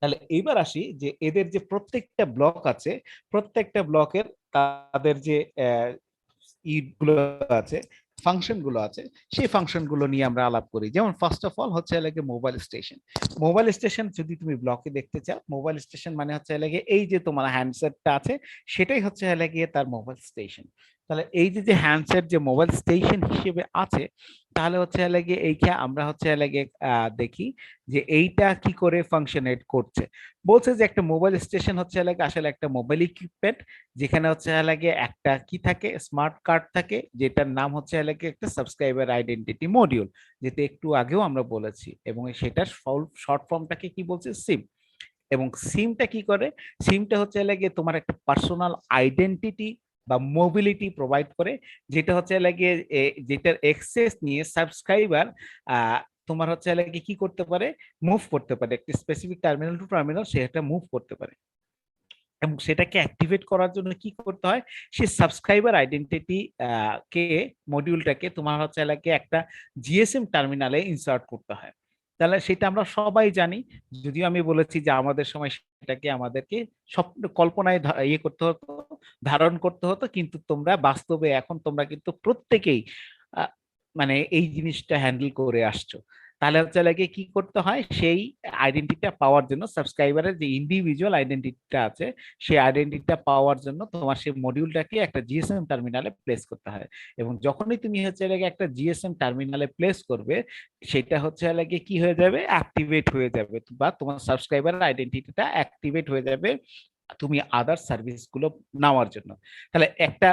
তাহলে এইবার আসি যে এদের যে প্রত্যেকটা ব্লক আছে, প্রত্যেকটা ব্লকের তাদের যে ইগুলো আছে, ফাংশন গুলো আছে, সেই ফাংশন গুলো নিয়ে আমরা আলাপ করি। যেমন ফার্স্ট অফ অল হচ্ছে লাগে মোবাইল স্টেশন। মোবাইল স্টেশন যদি তুমি ব্লকে দেখতে চাও, মোবাইল স্টেশন মানে হচ্ছে লাগে এই যে তোমার হ্যান্ডসেটটা আছে সেটাই হচ্ছে লাগিয়ে তার মোবাইল স্টেশন। তাহলে এই যে হ্যান্ডসেট যে মোবাইল স্টেশন হিসেবে আছে, তাহলে হচ্ছে লাগে এইটা আমরা হচ্ছে লাগে দেখি যে এইটা কি করে ফাংশনেট করছে। বলছে যে একটা মোবাইল স্টেশন হচ্ছে লাগে আসলে একটা মোবাইল ইকুইপমেন্ট যেখানে হচ্ছে লাগে একটা কি থাকে, স্মার্ট কার্ড থাকে যেটার নাম হচ্ছে লাগে একটা সাবস্ক্রাইবার আইডেন্টিটি মডিউল, যেটা একটু আগেও আমরা বলেছি, এবং সেটার শর্ট ফর্মটাকে কি বলছে, সিম। এবং সিমটা কি করে, সিমটা হচ্ছে লাগে তোমার একটা পার্সোনাল আইডেন্টিটি বা মোবিলিটি প্রোভাইড করে, যেটা হচ্ছে লাগে যেটার এক্সেস নিয়ে সাবস্ক্রাইবার তোমার হচ্ছে লাগে কি করতে পারে, মুভ করতে পারে, একটা স্পেসিফিক টার্মিনাল টু টার্মিনাল সেটা মুভ করতে পারে। এবং সেটাকে অ্যাক্টিভেট করার জন্য কি করতে হয়, সে সাবস্ক্রাইবার আইডেন্টিটি কে মডিউলটাকে তোমার হচ্ছে লাগে একটা জিএসএম টার্মিনালে ইনসার্ট করতে হয়। তাহলে সেটা আমরা সবাই জানি, যদিও আমি বলেছি যে আমাদের সময় সেটাকে আমাদেরকে স্বপ্ন কল্পনায় ইয়ে করতে হতো, ধারণ করতে হতো, কিন্তু তোমরা বাস্তবে এখন তোমরা কিন্তু প্রত্যেকেই আহ, মানে এই জিনিসটা হ্যান্ডেল করে আসছো। তাহলে হচ্ছে লাগে কি করতে হয়, সেই আইডেন্টিটিটা পাওয়ার জন্য সাবস্ক্রাইবারের যে ইন্ডিভিজুয়াল আইডেন্টিটিটা আছে সেই আইডেন্টিটিটা পাওয়ার জন্য তোমার সেই মডিউলটাকে একটা জিএসএম টার্মিনালে প্লেস করতে হয়। এবং যখনই তুমি হচ্ছে লাগে একটা জিএসএম টার্মিনালে প্লেস করবে, সেটা হচ্ছে লাগে কি হয়ে যাবে, অ্যাক্টিভেট হয়ে যাবে, বা তোমার সাবস্ক্রাইবার আইডেন্টিটিটা অ্যাক্টিভেট হয়ে যাবে তুমি আদার সার্ভিস গুলো নেওয়ার জন্য। তাহলে একটা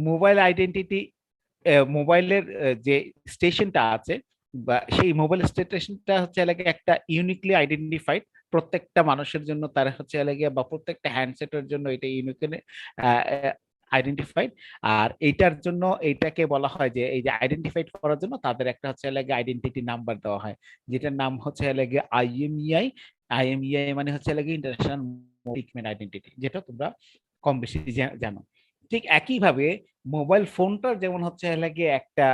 মোবাইল আইডেন্টিটি মোবাইলের যে স্টেশনটা আছে বা সেই মোবাইল স্টেশনটা হচ্ছে লাগে একটা ইউনিকলি আইডেন্টিফাইড, প্রত্যেকটা মানুষের জন্য তার হচ্ছে লাগে, বা প্রত্যেকটা হ্যান্ডসেটের জন্য এটা ইউনিকলি আইডেন্টিফাইড। আর এইটার জন্য এইটাকে বলা হয় যে এই যে আইডেন্টিফাইড করার জন্য তাদের একটা হচ্ছে লাগে আইডেন্টিটি নাম্বার দেওয়া হয়, যেটার নাম হচ্ছে লাগে আইএমইআই। আইএমইআই মানে হচ্ছে লাগে ইন্টারন্যাশনাল ইকুইপমেন্ট আইডেন্টিটি, যেটা তোমরা কম বেশি জানো। ঠিক একইভাবে মোবাইল ফোনটার যেমন হচ্ছে লাগে একটা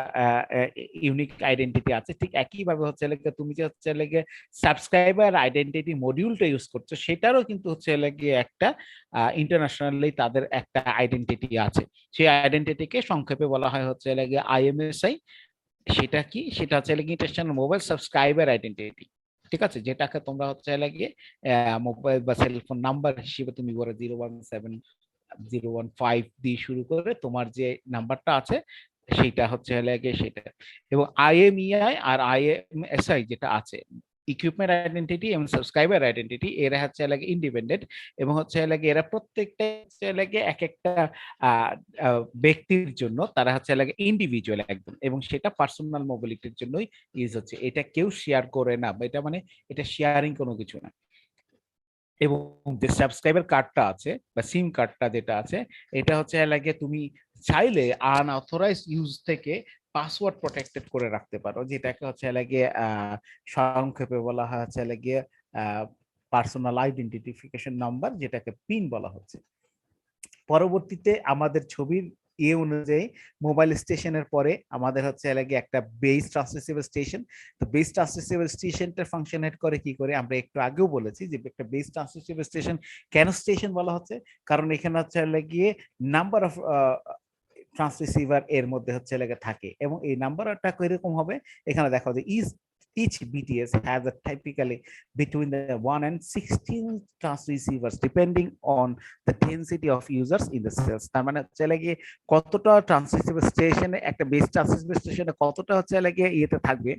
ইউনিক আইডেন্টিটি আছে, ঠিক একইভাবে হচ্ছে লাগে তুমি যে হচ্ছে লাগে সাবস্ক্রাইবার আইডেন্টিটি মডিউলটা ইউজ করছো, সেটারও কিন্তু হচ্ছে লাগে একটা ইন্টারন্যাশনালি তাদের একটা আইডেন্টিটি আছে। সেই আইডেন্টিটিকে সংক্ষেপে বলা হয় হচ্ছে লাগে আইএমএসআই। সেটা কি? সেটা হচ্ছে লাগে ইন্টারন্যাশনাল মোবাইল সাবস্ক্রাইবার আইডেন্টিটি। ঠিক আছে, যেটাকে তোমরা হচ্ছে লাগে মোবাইল বা সেলফোন নাম্বার হিসেবে তুমি বলে 017 015 দিয়ে শুরু করে তোমার যে নাম্বারটা আছে সেটা হচ্ছে লাগে সেটা। এবং আইএমইআই আর আইএমএসআই যেটা আছে, ইকুইপমেন্ট আইডেন্টিটি এবং সাবস্ক্রাইবার আইডেন্টিটি, এরা হচ্ছে লাগে ইন্ডিপেন্ডেন্ট, এবং হচ্ছে লাগে এরা প্রত্যেকটা হচ্ছে লাগে এক একটা ব্যক্তির জন্য, তারা হচ্ছে লাগে ইন্ডিভিজুয়াল একদম, এবং সেটা পার্সোনাল মোবিলিটির জন্যই ইউজ হচ্ছে। এটা কেউ শেয়ার করে না, বা এটা মানে এটা শেয়ারিং কোনো কিছু না। এবং যে সাবস্ক্রাইবার কার্ডটা আছে বা সিম কার্ডটা যেটা আছে, এটা হচ্ছে লাগে তুমি চাইলে আনঅথরাইজ ইউজ থেকে পাসওয়ার্ড প্রোটেক্টেড করে রাখতে পারো, যেটাকে হচ্ছে লাগে সংক্ষেপে বলা হয় হচ্ছে লাগে পার্সোনাল আইডেন্টিফিকেশন নাম্বার, যেটাকে পিন বলা হচ্ছে। পরবর্তীতে আমাদের ছবির অনুযায়ী মোবাইল স্টেশনের পরে আমাদের হচ্ছে লাগে একটা বেস ট্রান্সমিসিবল স্টেশন। তো বেস ট্রান্সমিসিবল স্টেশনটা ফাংশনেট করে কি করে, আমরা একটু আগেও বলেছি যে একটা বেস ট্রান্সমিসিবল স্টেশন কেন স্টেশন বলা হচ্ছে, কারণ এখানে হচ্ছে লাগিয়ে নাম্বার অফ ট্রান্সরিসিভার এর মধ্যে হচ্ছে লেগে থাকে, এবং এই নাম্বারটা কিরকম হবে, এখানে দেখো যে each BTS has a typically between the 1 and 16 transceivers depending on the density of users in the cells। তার মানে হচ্ছে লাগে কতটা ট্রান্সরিসিভার স্টেশনে, একটা বেস ট্রান্সরিসিভার স্টেশনে কতটা হচ্ছে লাগে ইয়েতে থাকবে,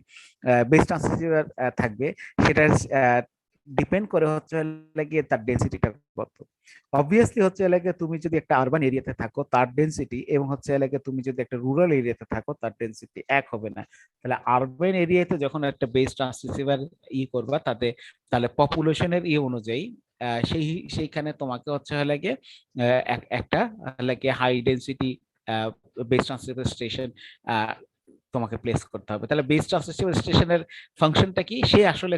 বেস ট্রান্সরিসিভার থাকবে, সেটা ডিপেন্ড করে হচ্ছে লাগে তার ডেন্সিটিটা কত। অবভিয়াসলি হচ্ছে লাগে তুমি যদি একটা আরবান এরিয়াতে থাকো তার ডেন্সিটি, এবং হচ্ছে লাগে তুমি যদি একটা রুরাল এরিয়াতে থাকো তার ডেন্সিটি এক হবে না। তাহলে আরবান এরিয়াতে যখন একটা বেস ট্রান্সরিসিভার করবা, তাতে তাহলে পপুলেশনের অনুযায়ী সেইখানে তোমাকে হচ্ছে লাগে একটা লাগে high density base transceiver station তোমাকে প্লেস করতে হবে। তাহলে বেস ট্রান্সরিসিভার স্টেশনের ফাংশনটা কি, সে আসলে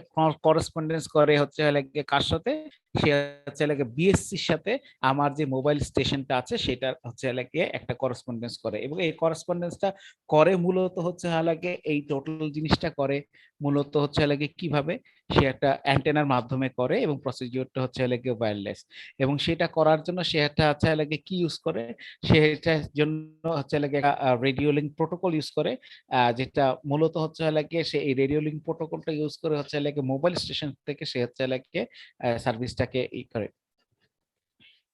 করেসপন্ডেন্স করে হচ্ছে লাগে কার সাথে, সে হচ্ছে লাগে বিএসসির সাথে আমার যে মোবাইল স্টেশনটা আছে সেটা হচ্ছে লাগে একটা করেসপন্ডেন্স করে, এবং এই করেসপন্ডেন্সটা করে মূলত হচ্ছে লাগে এই টোটাল জিনিসটা করে মূলত হচ্ছে লাগে কিভাবে, সে একটা অ্যান্টেনার মাধ্যমে করে, এবং প্রসিডিওরটা হচ্ছে লাগে ওয়্যারলেস। এবং সেটা করার জন্য সে একটা হচ্ছে লাগে কি ইউজ করে, সেটার জন্য হচ্ছে লাগে রেডিও লিঙ্ক প্রোটোকল ইউজ করে, যেটা মূলত হচ্ছে লাগে সে এই রেডিও লিঙ্ক প্রোটোকলটা ইউজ করে হচ্ছে লাগে মোবাইল স্টেশন থেকে সে হচ্ছে লাগে সার্ভিসটাকে করে।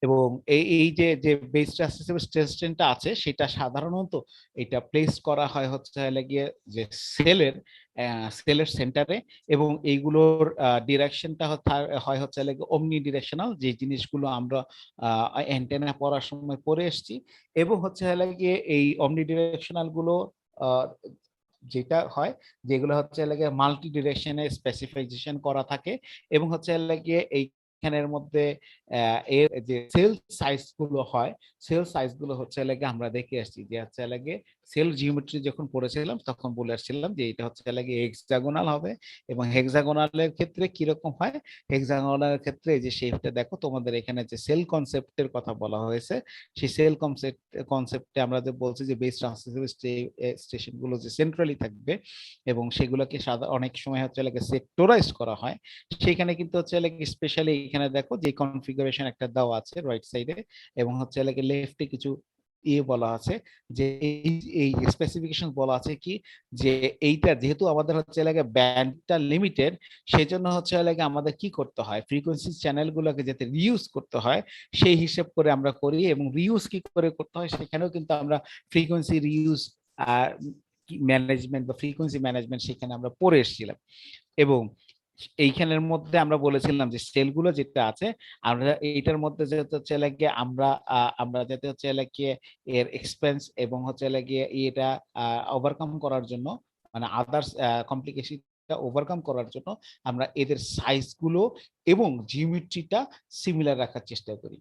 এবং এই এই যে যে বেস স্টেশনটা আছে সেটা সাধারণত এটা প্লেস করা হয় হচ্ছে লাগিয়ে যে সেলের সেলের সেন্টারে, এবং এইগুলোর ডিরেকশনটা হয় হচ্ছে লাগে অমনি ডিরেকশনাল, যে জিনিসগুলো আমরা অ্যান্টেনা পড়ার সময় পড়ে এসেছি। এবং হচ্ছে লাগিয়ে এই অমনি ডিরেকশনাল গুলো যেটা হয়, যেগুলো হচ্ছে লাগে মাল্টি ডিরেকশনে স্পেসিফিকেশন করা থাকে, এবং হচ্ছে লাগিয়ে এইখানের মধ্যে এর যে সেল সাইজ গুলো হয়, সেল সাইজ গুলো হচ্ছে লাগে আমরা দেখে আসছি যে হচ্ছে লাগে সেল জিওমেট্রি যখন পড়েছিলাম তখন বলে আসছিলাম যে এটা হচ্ছে লাগে হেক্সাগোনাল হবে। এবং হেক্সাগোনালের ক্ষেত্রে কিরকম হয়, হেক্সাগোনালের ক্ষেত্রে যে শেপটা দেখো, তোমাদের এখানে যে সেল কনসেপ্টের কথা বলা হয়েছে, সেই সেল কনসেপ্টে আমরা যে বলছি যে বেস ট্রান্সমিসিবল স্টেশন গুলো যে সেন্ট্রালি থাকবে, এবং সেগুলোকে অনেক সময় হচ্ছে লাগে সেক্টরাইজ করা হয়। সেখানে কিন্তু হচ্ছে লাগে স্পেশালি এখানে দেখো যে কনফিগারেশন একটা দেওয়া আছে রাইট সাইডে, এবং হচ্ছে লাগে লেফটে কিছু বলা আছে, যে এই স্পেসিফিকেশন বলা আছে কি, যে এইটা যেহেতু আমাদের হচ্ছে লাগে ব্যান্ডটা লিমিটেড, সেই জন্য হচ্ছে লাগে আমাদের কি করতে হয়, ফ্রিকোয়েন্সি চ্যানেলগুলোকে যাতে রিউজ করতে হয় সেই হিসেব করে আমরা করি। এবং রিউজ কি করে করতে হয় সেখানেও কিন্তু আমরা ফ্রিকোয়েন্সি রিউজ ম্যানেজমেন্ট বা ফ্রিকোয়েন্সি ম্যানেজমেন্ট সেখানে আমরা পড়ে এসেছিলাম। এবং এইখানের মধ্যে আমরা বলেছিলাম যে সেলগুলো যেটা আছে, আমরা এইটার মধ্যে যেটা হচ্ছে লাগিয়ে আমরা যাতে হচ্ছে লাগিয়ে এর এক্সপেন্স এবং হচ্ছে লাগিয়ে এটা ওভারকাম করার জন্য মানে আদার্স কমপ্লিকেশনটা ওভারকাম করার জন্য আমরা এদের সাইজগুলো এবং জিওমেট্রিটা সিমিলার রাখার চেষ্টা করি।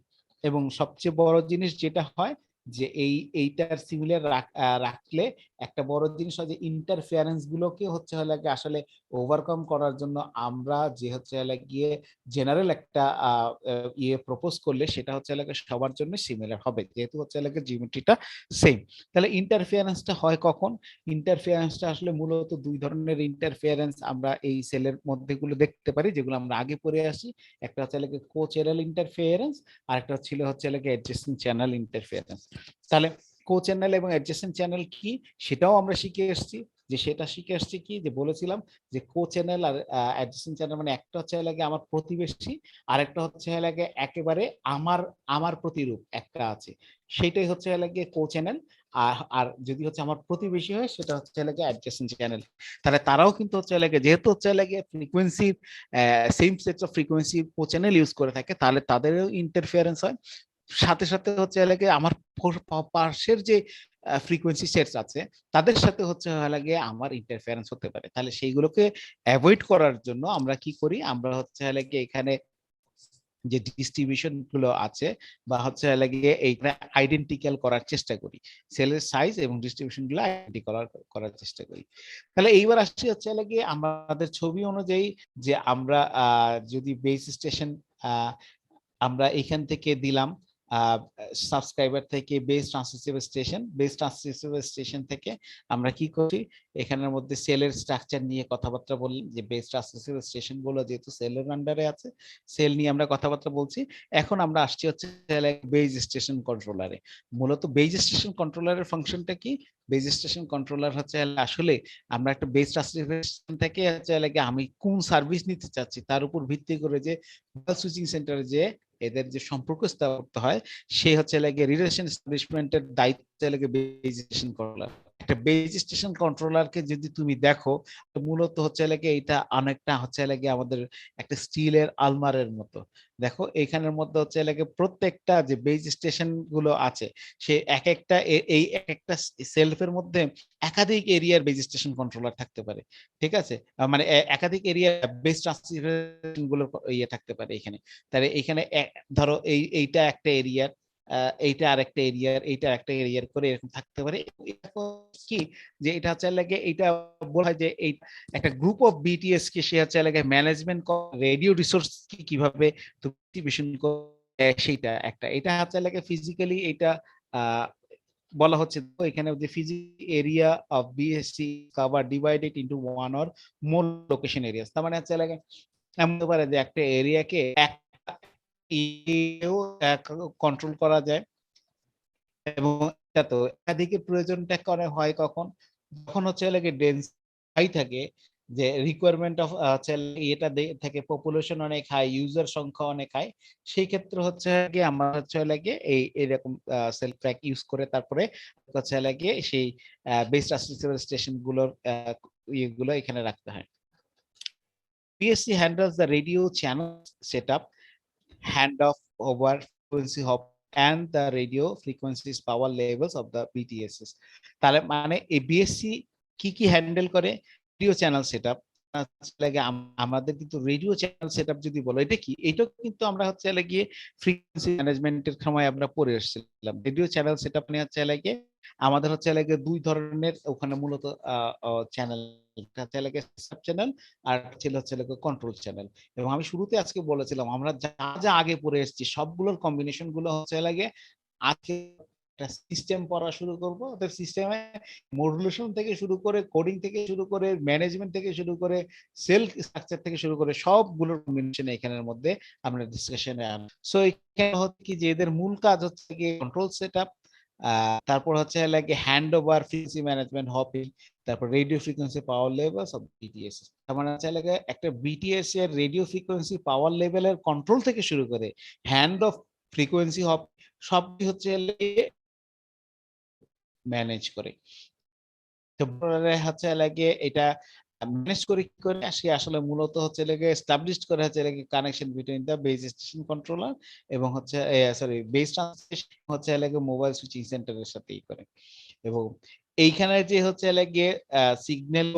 এবং সবচেয়ে বড় জিনিস যেটা হয় যে এইটার সিমিলার রাখলে একটা বড় জিনিস হয় যে ইন্টারফিয়ারেন্স গুলোকে হচ্ছে হলে আসলে ওভারকাম করার জন্য আমরা যে হচ্ছে হলে গিয়ে জেনারেল একটা ইয়ে প্রপোজ করলে সেটা হচ্ছে হলে সবার জন্য সিমিলার হবে, যেহেতু হচ্ছে হলে জিওমেট্রিটা সেম। তাহলে ইন্টারফিয়ারেন্সটা হয় কখন? ইন্টারফিয়ারেন্সটা আসলে মূলত দুই ধরনের ইন্টারফিয়ারেন্স আমরা এই সেলের মধ্যে গুলো দেখতে পারি, যেগুলো আমরা আগে পড়ে আসি। একটা হচ্ছে কো চ্যানেল ইন্টারফিয়ারেন্স, আর একটা হচ্ছে অ্যাডজেসেন্ট চ্যানেল ইন্টারফিয়ারেন্স। তাহলে কো চ্যানেল এবং অ্যাডজেসেন্ট চ্যানেল কি সেটাও আমরা শিখে এসেছি। শিখে আসছি কি, যে বলেছিলাম যে কো চ্যানেল আর অ্যাডজেসেন্ট চ্যানেল মানে একটা হচ্ছে আমার প্রতিবেশী, আর একটা হচ্ছে একেবারে আমার আমার প্রতিরূপ একটা আছে, সেটাই হচ্ছে কো চ্যানেল। আর যদি হচ্ছে আমার প্রতিবেশী হয় সেটা হচ্ছে অ্যাডজেসেন্ট চ্যানেল। তাহলে তারাও কিন্তু হচ্ছে যেহেতু হচ্ছে frequency same sets of frequency co channel use করে থাকে, তাহলে তাদেরও ইন্টারফিয়ারেন্স হয়। সাথে সাথে হচ্ছে আমার পাশের যে ফ্রিকোয়েন্সি সেটস আছে তাদের সাথে হচ্ছে আমার ইন্টারফারেন্স হতে পারে। তাহলে সেইগুলোকে অ্যাভয়েড করার জন্য আমরা কি করি, আমরা হচ্ছে এখানে যে ডিস্ট্রিবিউশন গুলো আছে বা হচ্ছে এইখানে আইডেন্টিক্যাল করার চেষ্টা করি, সেলের সাইজ এবং ডিস্ট্রিবিউশন গুলো করার চেষ্টা করি। তাহলে এইবার আসছি হচ্ছে আমাদের ছবি অনুযায়ী যে আমরা যদি বেস স্টেশন আমরা এখান থেকে দিলাম সাবস্ক্রাইবার থেকে বেস ট্রান্সসিভার স্টেশন থেকে আমরা কি করি, এখানের মধ্যে সেলের স্ট্রাকচার নিয়ে কথাবার্তা বলি, যে বেস ট্রান্সসিভার স্টেশন গুলো যেহেতু সেলের আন্ডারে আছে, সেল নিয়ে আমরা কথাবার্তা বলছি। এখন আমরা আসছি হচ্ছে বেস স্টেশন কন্ট্রোলারে। মূলত বেস স্টেশন কন্ট্রোলারের ফাংশনটা কি? বেস স্টেশন কন্ট্রোলার হচ্ছে আসলে আমরা একটা বেস ট্রান্সসিভার স্টেশন থেকে হচ্ছে আমি কোন সার্ভিস নিতে চাচ্ছি তার উপর ভিত্তি করে যে সুইচিং সেন্টারে যে এদের যে সম্পর্ক স্থাপিত হয়, সে হচ্ছে রিলেশন এস্টাবলিশমেন্টের দায়িত্ব বেস স্টেশন কন্ট্রোলার। একটা বেস স্টেশন কন্ট্রোলারকে যদি তুমি দেখো, মূলত হচ্ছে এটা অনেকটা হচ্ছে আমাদের একটা স্টিলের আলমারের মতো। দেখো এখানের মধ্যে হচ্ছে প্রত্যেকটা যে বেস স্টেশন গুলো আছে, সে এক একটা এই এক একটা সেলফের মধ্যে একাধিক এরিয়ার বেস স্টেশন কন্ট্রোলার থাকতে পারে। ঠিক আছে, মানে একাধিক এরিয়া বেস ট্রান্সসিভার গুলো ইয়ে থাকতে পারে এখানে। তাহলে এখানে ধরো এইটা একটা এরিয়ার, এইটা আরেকটা এরিয়ার, এইটা একটা এরিয়ার করে এরকম থাকতে পারে। কি যে এটা হচ্ছে এইটা বলা হয় যে এই একটা গ্রুপ অফ বিটিএস কে সে হচ্ছে ম্যানেজমেন্ট রেডিও রিসোর্স কিভাবে ডিস্ট্রিবিউশন করে, সেইটা একটা। এটা হচ্ছে ফিজিক্যালি এটা বলা হচ্ছে এখানে যে physical area of BSc cover divided into one or more location areas. তার মানে হচ্ছে এমন হতে পারে যে একটা এরিয়াকে কন্ট্রোল করা যায়। এবং এটা তো একাধিকের প্রয়োজনটা করে হয় কখন, যখন হচ্ছে ডেন্স হাই থাকে, যে রিকোয়ারমেন্ট অফ এটা থেকে পপুলেশন অনেক হাই, ইউজার সংখ্যা অনেক হাই, সেই ক্ষেত্রে হচ্ছে গিয়ে আমরা হচ্ছে এই এরকম সেল ট্র্যাক ইউজ করে তারপরে হচ্ছে সেই বেস স্টেশন গুলোর ইয়েগুলো এখানে রাখতে হয়। BSC handles the radio channel setup, handoff over frequency hop and the radio frequencies power levels of the BTSs. তাহলে মানে এই বিএসসি কি কি হ্যান্ডেল করে? Radio channel setup. আমাদের কিন্তু রেডিও চ্যানেল সেটআপ যদি বলো এটা কি, এটা কিন্তু আমরা হচ্ছে গিয়ে ফ্রিকোয়েন্সি ম্যানেজমেন্টের সময় আমরা পড়ে এসেছিলাম। রেডিও চ্যানেল সেটআপ নিয়ে হচ্ছে আমাদের হচ্ছে দুই ধরনের ওখানে মূলত চ্যানেল, সাব চ্যানেল আর ছিল হচ্ছে কন্ট্রোল চ্যানেল। এবং আমি শুরুতে আজকে বলেছিলাম আমরা যা যা আগে পড়ে এসেছি সবগুলোর কম্বিনেশন গুলো হচ্ছে আজকে সিস্টেম পড়া শুরু করবো। ওদের সিস্টেমে মডুলেশন থেকে শুরু করে, কোডিং থেকে শুরু করে, ম্যানেজমেন্ট থেকে শুরু করে, সেল স্ট্রাকচার থেকে শুরু করে সবগুলোর কম্বিনেশন এখানের মধ্যে আমরা ডিসকাশনে আনবো। সো এখানে হচ্ছে কি যে এদের মূল কাজ হচ্ছে কি কন্ট্রোল সেটআপ, তারপর হচ্ছে hand over frequency management hopping, তারপর radio frequency power levels of BTS. তার মানে হচ্ছে একটা বিটিএস এর রেডিও ফ্রিকোয়েন্সি পাওয়ার লেভেলের কন্ট্রোল থেকে শুরু করে হ্যান্ড অফ ফ্রিকোয়েন্সি হপ সবই হচ্ছে ম্যানেজ করে। তো হচ্ছে এটা ম্যানেজ করে কি করে আসে আসলে মূলত হচ্ছে এস্টাবলিশড করে হচ্ছে connection between the base station controller এবং হচ্ছে সরি বেস ট্রান্সমিশন হচ্ছে মোবাইল সুইচিং সেন্টারের সাথে করে। এবং এইখানে যে হচ্ছে লাগে সিগন্যাল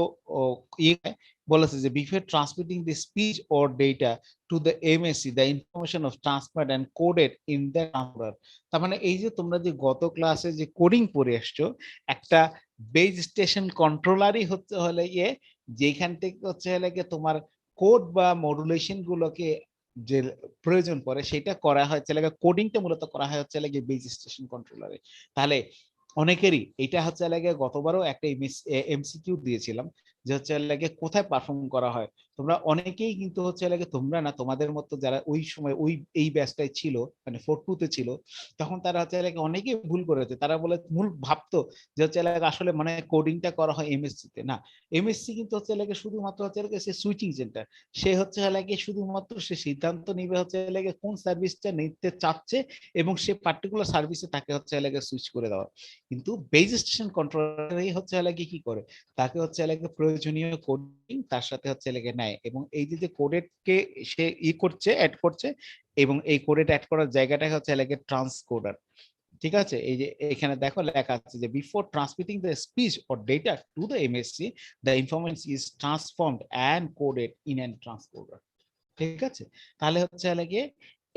বলেছে যে before transmitting the speech or data to the MSC the information of transmit and coded in the transfer. তার মানে এই যে তোমরা যে গত ক্লাসে যে কোডিং পড়ে আসছো, একটা বেজ স্টেশন কন্ট্রোলারই হচ্ছে হলে গিয়ে যেখান থেকে হচ্ছে হলে গিয়ে তোমার কোড বা মডুলেশন গুলোকে যে প্রয়োজন পড়ে সেটা করা হয় হচ্ছে লাগে, কোডিংটা মূলত করা হয় হচ্ছে লাগে বেজ স্টেশন কন্ট্রোলারে। তাহলে অনেকেরই এটা হচ্ছে লাগে, গতবারও একটা এমসিকিউ দিয়েছিলাম যে হচ্ছে লাগে কোথায় পারফর্ম করা হয়। তোমরা অনেকেই কিন্তু হচ্ছে লাগে, তোমরা না, তোমাদের মতো যারা ওই সময় ওই এই ব্যাচটাই ছিল, মানে 4-2 তে ছিল, তখন তারা হচ্ছে লাগে অনেকেই ভুল করেছে। তারা বলে মূল ভাবতো যে হচ্ছে লাগে আসলে মানে কোডিংটা করা হয় এমএসসি তে। না, এমএসসি কিন্তু হচ্ছে লাগে শুধুমাত্র হচ্ছে লাগে সে সুইচিং সেন্টার। সে হচ্ছে লাগে শুধুমাত্র সে সিদ্ধান্ত নিবে হচ্ছে লাগে কোন সার্ভিসটা নিতে চাচ্ছে এবং সে পার্টিকুলার সার্ভিসে তাকে হচ্ছে লাগে সুইচ করে দেওয়া। কিন্তু বেজ স্টেশন কন্ট্রোলারই হচ্ছে লাগে কি করে, তাকে হচ্ছে লাগে প্রয়োজনীয় কোডিং তার সাথে হচ্ছে লাগে নেয়, এবং এই যে কোডেডকে সে করছে, অ্যাড করছে, এবং এই কোডেড অ্যাড করার জায়গাটা হচ্ছে লাগে ট্রান্সকোডার। ঠিক আছে, এই যে এখানে দেখো লেখা আছে যে before transmitting the speech or data to the MSC the information is transformed and coded in an transcoder. ঠিক আছে, তাহলে হচ্ছে লাগে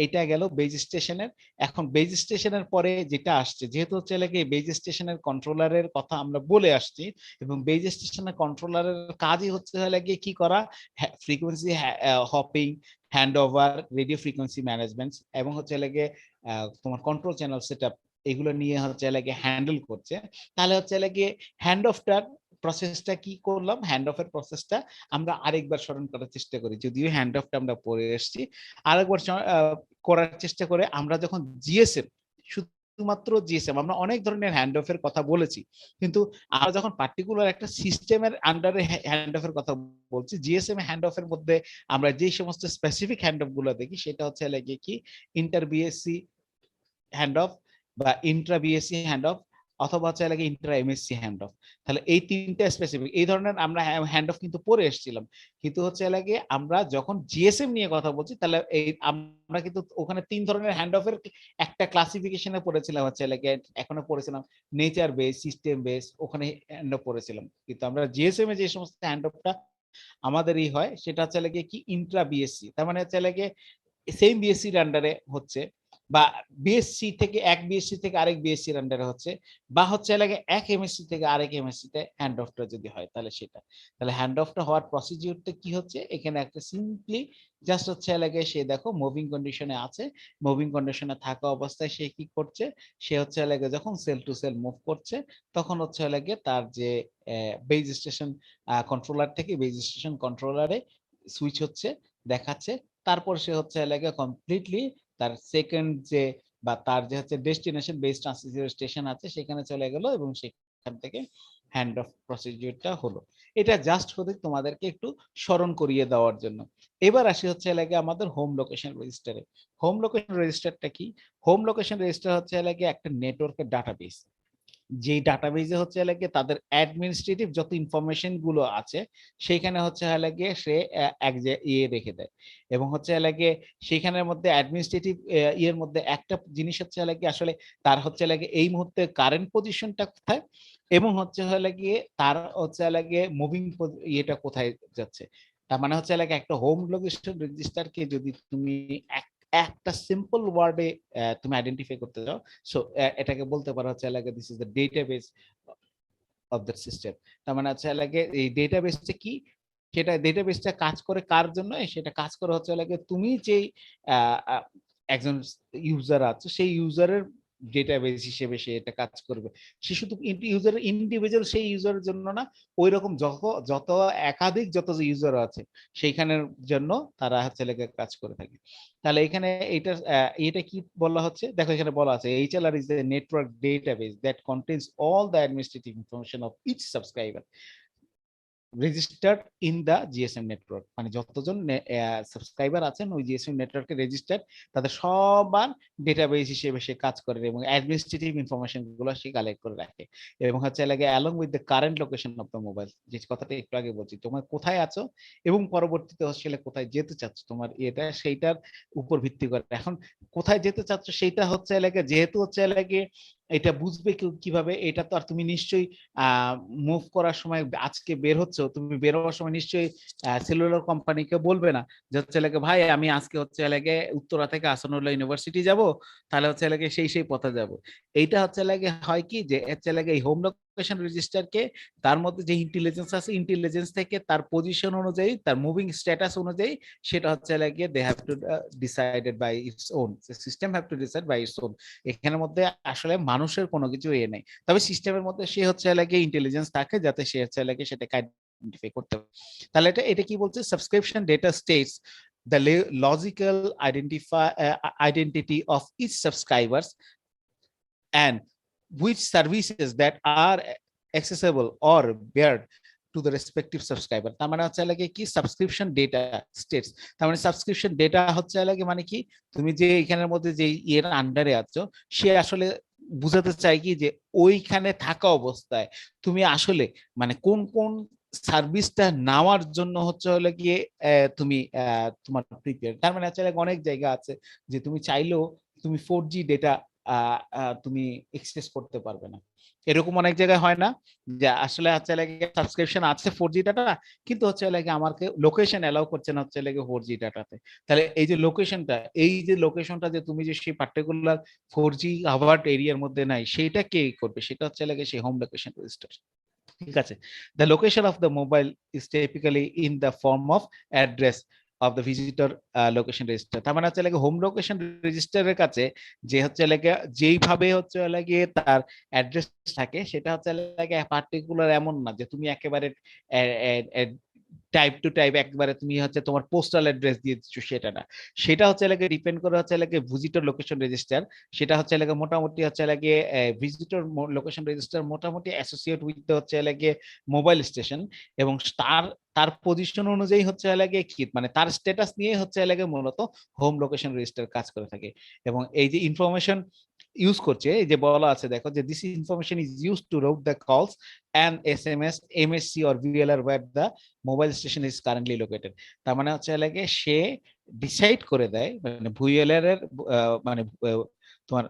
এটা গেল বেজ স্টেশনের। এখন বেজ স্টেশনের পরে যেটা আসছে, যেহেতু হচ্ছে লাগে বেজ স্টেশনের কন্ট্রোলারের কথা আমরা বলে আসছি, এবং বেজ স্টেশনের কন্ট্রোলারের কাজই হচ্ছে লাগে কি করা, frequency hopping, hand over, radio frequency management, এবং হচ্ছে লাগে তোমার কন্ট্রোল চ্যানেল সেটআপ, এগুলো নিয়ে হচ্ছে লাগে হ্যান্ডেল করছে। তাহলে হচ্ছে লাগে হ্যান্ড অফটার প্রসেসটা কি করলাম, হ্যান্ড অফের প্রসেসটা আমরা আরেকবার স্মরণ করার চেষ্টা করি, যদিও হ্যান্ড অফটা আমরা পড়ে এসেছি। আরেকবার করার চেষ্টা করে, আমরা যখন জিএসএম, শুধুমাত্র জিএসএম, আমরা অনেক ধরনের হ্যান্ড অফের কথা বলেছি, কিন্তু আমরা যখন পার্টিকুলার একটা সিস্টেমের আন্ডারে হ্যান্ড অফের কথা বলছি, জিএসএম হ্যান্ড অফের মধ্যে আমরা যে সমস্ত স্পেসিফিক হ্যান্ড অফ গুলো দেখি, সেটা হচ্ছে লাগে কি ইন্টার বিএসসি হ্যান্ড অফ, বা ইন্ট্রা বিএসসি হ্যান্ড অফ, অথবা হচ্ছে লাগে ইন্ট্রা এমএসসি হ্যান্ড অফ। তাহলে এই তিনটা স্পেসিফিক এই ধরনের আমরা হ্যান্ড অফ কিন্তু পড়ে এসেছিলাম। কিন্তু হচ্ছে লাগে আমরা যখন জিএসএম নিয়ে কথা বলছি, তাহলে এই আমরা কিন্তু ওখানে তিন ধরনের হ্যান্ড অফের একটা ক্লাসিফিকেশনে পড়েছিলাম, হচ্ছে লাগে এখনো পড়েছিলাম নেচার বেস, সিস্টেম বেস, ওখানে হ্যান্ড অফ পড়েছিলাম। কিন্তু আমরা জিএসএম এ যে সমস্ত হ্যান্ড অফটা আমাদেরই হয়, সেটা হচ্ছে লাগে কি ইন্ট্রা বিএসসি, তার মানে হচ্ছে লাগে সেম বিএসসির আন্ডারে হচ্ছে, বা বিএসসি থেকে এক বিএসসি থেকে আরেক বিএসসির আন্ডারে হচ্ছে, বা হচ্ছে লাগে এক এমএসসি থেকে আরেক এমএসসি তে হ্যান্ড অফটা যদি হয়, তাহলে সেটা, তাহলে হ্যান্ড অফটা হওয়ার প্রসিডিউরটা কি হচ্ছে, এখানে একটা সিম্পলি জাস্ট হচ্ছে লাগে সে দেখো মুভিং কন্ডিশনে আছে, মুভিং কন্ডিশনে থাকা অবস্থায় সে কি করছে, সে হচ্ছে লাগে যখন সেল টু সেল মুভ করছে, তখন হচ্ছে লাগে তার যে বেজ স্টেশন কন্ট্রোলার থেকে বেজ স্টেশন কন্ট্রোলারে সুইচ হচ্ছে, দেখাচ্ছে, তারপর সে হচ্ছে লাগে কমপ্লিটলি তার সেকেন্ড যে, বা তার যে হচ্ছে ডেস্টিনেশন বেস ট্রান্সিসিভ স্টেশন আছে সেখানে চলে গেল, এবং সেখান থেকে হ্যান্ড অফ প্রসিডিউরটা হলো। এটা জাস্ট হতে তোমাদেরকে একটু স্মরণ করিয়ে দেওয়ার জন্য। এবার আসি হচ্ছে লাগে আমাদের হোম লোকেশন রেজিস্টারে। হোম লোকেশন রেজিস্টারটা কি? হোম লোকেশন রেজিস্টার হচ্ছে লাগে একটা নেটওয়ার্কের ডাটাবেস, যেই ডাটাবেজে হচ্ছে লাগে তাদের অ্যাডমিনিস্ট্রেটিভ যত ইনফরমেশন গুলো আছে, সেখানে হচ্ছে লাগে সে এক যে ইয়ে রেখে দেয়, এবং হচ্ছে লাগে সেখানের মধ্যে অ্যাডমিনিস্ট্রেটিভ ইয়ের মধ্যে একটা জিনিস হচ্ছে লাগে আসলে তার হচ্ছে লাগে এই মুহূর্তে কারেন্ট পজিশনটা কোথায়, এবং হচ্ছে লাগে তার হচ্ছে লাগে মুভিং ইয়েটা কোথায় যাচ্ছে। তার মানে হচ্ছে লাগে একটা হোম লোকেশন রেজিস্টারকে যদি তুমি একটা সিম্পল ওয়ার্ডে তুমি আইডেন্টিফাই করতে চাও, সো এটাকে বলতে পারো হচ্ছে লাগে this is the database of the system. তার মানে হচ্ছে লাগে এই ডেটাবেসটা কি, সেটা ডেটাবেসটা কাজ করে কার জন্য, সেটা কাজ করে হচ্ছে লাগে তুমি যেই একজন ইউজার আছে সেই ইউজারের ডেটাবেস হিসেবে সে এটা কাজ করবে। সে শুধু ইউজার ইন্ডিভিজুয়াল সেই ইউজারের জন্য না, ওই রকম যত একাধিক যত ইউজার আছে সেইখানের জন্য তারা হচ্ছে লাগে কাজ করে থাকে। তাহলে এখানে এটা কি বলা হচ্ছে, দেখো এখানে বলা আছে HLR is a network database that contains all the administrative information of each subscriber registered in the GSM network, মানে যতজন সাবস্ক্রাইবার আছেন ওই জিএসএম নেটওয়ার্কে রেজিস্টার্ড, তাদের সবার ডেটাবেস হিসেবে সে কাজ করে, এবং অ্যাডমিনিস্ট্রেটিভ ইনফরমেশন গুলো সে কালেক্ট করে রাখে। এবং হচ্ছে লাগে along with the current location of the mobile, যে কথাটা একটু আগে বলছি, তোমার কোথায় আছো এবং পরবর্তীতে আসলে কোথায় যেতে চাচ্ছ, তোমার এটা সেইটার উপর ভিত্তি করে। এখন কোথায় যেতে চাচ্ছ সেইটা হচ্ছে লাগে, যেহেতু হচ্ছে লাগে এটা বুঝবে কিভাবে? এটা তো আর তুমি নিশ্চয়ই মুভ করার সময় আজকে বের হচ্ছ, তুমি বের হওয়ার সময় নিশ্চয়ই সেলুলার কোম্পানিকে বলবে না যে হচ্ছে লাগে ভাই আমি আজকে হচ্ছে লাগে উত্তরা থেকে আসানুল্লাহ ইউনিভার্সিটি যাব, তাহলে হচ্ছে লাগে সেই পথে যাব। এইটা হচ্ছে লাগে হয় কি যে হচ্ছে লাগে এই হোম লোকেশন রেজিস্টারকে তার মধ্যে যে ইন্টেলিজেন্স আছে, ইন্টেলিজেন্স থেকে তার পজিশন অনুযায়ী, তার মুভিং স্ট্যাটাস অনুযায়ী সেটা হচ্ছে লাগে they have to decided by its own, system have to decide by its own. এখানের মধ্যে আসলে মানুষের কোনো কিছু নেই, তবে সিস্টেমের মধ্যে সে হচ্ছে লাগে ইন্টেলিজেন্স থাকে যাতে সে হচ্ছে লাগে সেটাকে আইডেন্টিফাই করতে পারে। তাহলে এটা কি বলছে? Subscription data states the logical identity of each subscribers and which services that are accessible or bared to the respective subscriber। তার মানে হচ্ছে লাগে কি সাবস্ক্রিপশন ডেটা স্টেটস, তার মানে সাবস্ক্রিপশন ডেটা হচ্ছে লাগে মানে কি তুমি যে এখানের মধ্যে যে এর আন্ডারে আছো সে আসলে বুঝাতে চাই কি যে ওইখানে থাকা অবস্থায় তুমি আসলে মানে কোন কোন সার্ভিসটা নেওয়ার জন্য হচ্ছে হলে গিয়ে তুমি তোমার প্রিপেয়ার। তার মানে হচ্ছে অনেক জায়গা আছে যে তুমি চাইলেও তুমি 4G ডেটা তুমি এক্সেস করতে পারবে না। এরকম অনেক জায়গায় হয় না যে আসলে হচ্ছে লাগে সাবস্ক্রিপশন আছে 4G ডাটা, কিন্তু হচ্ছে লাগে আমাকে লোকেশন অ্যালাউ করছে না হচ্ছে লাগে 4G ডাটাতে। তাহলে এই যে লোকেশনটা, এই যে লোকেশনটা যে তুমি যে সেই পার্টিকুলার 4G কাভার্ড এরিয়ার মধ্যে নাই, সেইটা কে করবে? সেটা হচ্ছে লাগে সেই হোম লোকেশন রেজিস্টার। ঠিক আছে। The location of the mobile is typically in the form of address of the visitor location register। তার মানে হচ্ছে লাগে হোম লোকেশন রেজিস্টারের কাছে যে হচ্ছে লাগে যেইভাবে হচ্ছে লাগে তার অ্যাড্রেস থাকে সেটা হচ্ছে লাগে পার্টিকুলার এমন না যে তুমি একেবারে টাইপ টু টাইপ একবারে তুমি হচ্ছে তোমার পোস্টাল অ্যাড্রেস দিয়ে দিচ্ছ, সেটা না। সেটা হচ্ছে লাগে ডিপেন্ড করে হচ্ছে লাগে ভিজিটর লোকেশন রেজিস্টার। সেটা হচ্ছে লাগে মোটামুটি হচ্ছে লাগে ভিজিটর লোকেশন রেজিস্টার মোটামুটি অ্যাসোসিয়েট উইথ হচ্ছে লাগে মোবাইল স্টেশন, এবং তার তার পজিশন অনুযায়ী হচ্ছে লাগে কি মানে তার স্ট্যাটাস নিয়ে হচ্ছে লাগে মূলত হোম লোকেশন রেজিস্টার কাজ করে থাকে। এবং এই যে ইনফরমেশন ইউজ করছে, এই যে বলা আছে দেখো যে this information is use to route the কলস and SMS, MSC or VLR where the mobile station is currently located. তার মানে হচ্ছে লাগে সে ডিসাইড করে দেয় মানে VLR এর মানে তোমার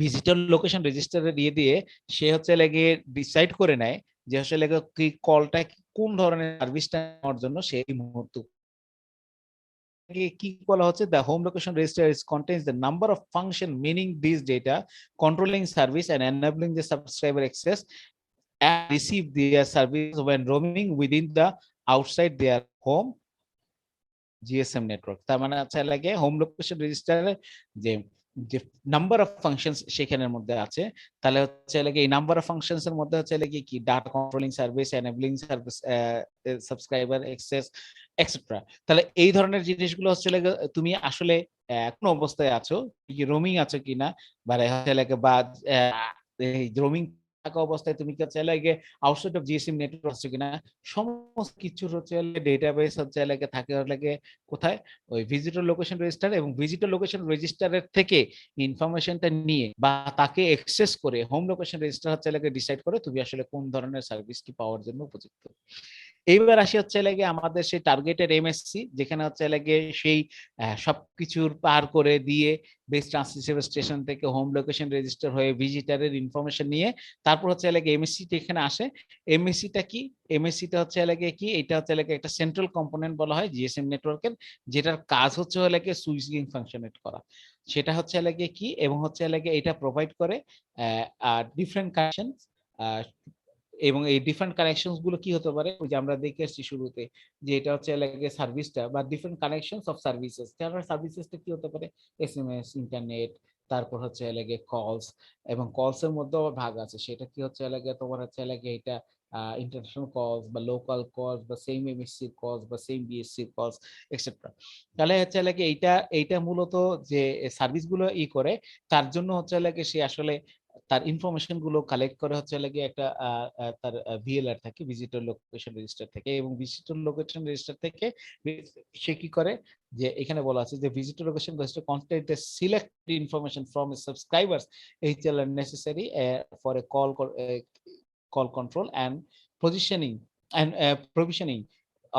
ভিজিটর লোকেশন রেজিস্টারে দিয়ে দিয়ে সে হচ্ছে লাগে ডিসাইড করে নেয় যে আসলে কি কলটা কোন ধরনের সার্ভিসটা নেওয়ার জন্য সেই মুহূর্তে কি বলা হচ্ছে the home location register is contains the number of function meaning these data controlling service and enabling the subscriber access and receive their service when roaming within the outside their home GSM network. তার মানে হচ্ছে লাগে home location রেজিস্টারে যে যে number of functions সেখানের মধ্যে আছে, তাহলে হচ্ছে লাগে এই নাম্বার অফ ফাংশনস এর মধ্যে হচ্ছে লাগে কি data controlling service, enabling service, subscriber access etcetera. তাহলে এই ধরনের জিনিসগুলো হচ্ছে লাগে তুমি আসলে কোন অবস্থায় আছো, কি রোমিং আছো কিনা, বা হচ্ছে লাগে বা রোমিং থাকা অবস্থায় তুমি কি হচ্ছে লাগে আউটসাইড অফ জিএসএম নেটওয়ার্ক আছো কিনা, সমস্ত কিছু হচ্ছে ডেটাবেস হচ্ছে লাগে থাকে লাগে কোথায়? ওই ভিজিটর লোকেশন রেজিস্টার, এবং ভিজিটর লোকেশন রেজিস্টারের থেকে ইনফরমেশনটা নিয়ে বা তাকে অ্যাক্সেস করে হোম লোকেশন রেজিস্টার হচ্ছে লাগে ডিসাইড করে তুমি আসলে কোন ধরনের সার্ভিসটি পাওয়ার জন্য উপযুক্ত। এইবার আসি হচ্ছে লাগে আমাদের সেই টার্গেটেড এমএসসি, যেখানে হচ্ছে লাগে সেই সবকিছুর পার করে দিয়ে বেস ট্রান্সমিশন স্টেশন থেকে হোম লোকেশন রেজিস্টার হয়ে ভিজিটারের ইনফরমেশন নিয়ে তারপর হচ্ছে লাগে এমএসসি এখানে আসে। এমএসসিটা কি? এমএসসিটা হচ্ছে লাগে কি, এটা হচ্ছে লাগে একটা সেন্ট্রাল কম্পোনেন্ট বলা হয় জিএসএম নেটওয়ার্কের, যেটার কাজ হচ্ছে লাগে সুইচিং ফাংশনেট করা। সেটা হচ্ছে লাগে কি, এবং হচ্ছে লাগে এটা প্রোভাইড করে ডিফারেন্ট কানেকশন, এবং এই ডিফারেন্ট কানেকশনস গুলো কি হতে পারে, ওই যে আমরা দেখে আসছি শুরুতে যে এটা হচ্ছে লাগে সার্ভিসটা বা ডিফারেন্ট কানেকশনস অফ সার্ভিসেস। তার সার্ভিসেসটা কি হতে পারে? এসএমএস, ইন্টারনেট, তারপর হচ্ছে লাগে কলস, এবং কলস এর মধ্যেও আবার ভাগ আছে। সেটা কি হচ্ছে লাগে তোমার হচ্ছে লাগে এটা ইন্টারন্যাশনাল কলস বা লোকাল কলস বা সেম এমএসসি কলস বা সেম বিএসসি কলস এক্সেট্রা। তাহলে হচ্ছে লাগে এইটা মূলত যে সার্ভিস গুলো করে তার জন্য হচ্ছে লাগে সে আসলে তার ইনফরমেশন গুলো কালেক্ট করে হচ্ছে লাগে একটা তার ভিএলআর থাকে, ভিজিটর লোকেশন রেজিস্টার থেকে, এবং ভিজিটর লোকেশন রেজিস্টার থেকে সে কি করে যে এখানে বলা আছে যে visitor location register content the selected information from subscribers HL R necessary for a call control and provisioning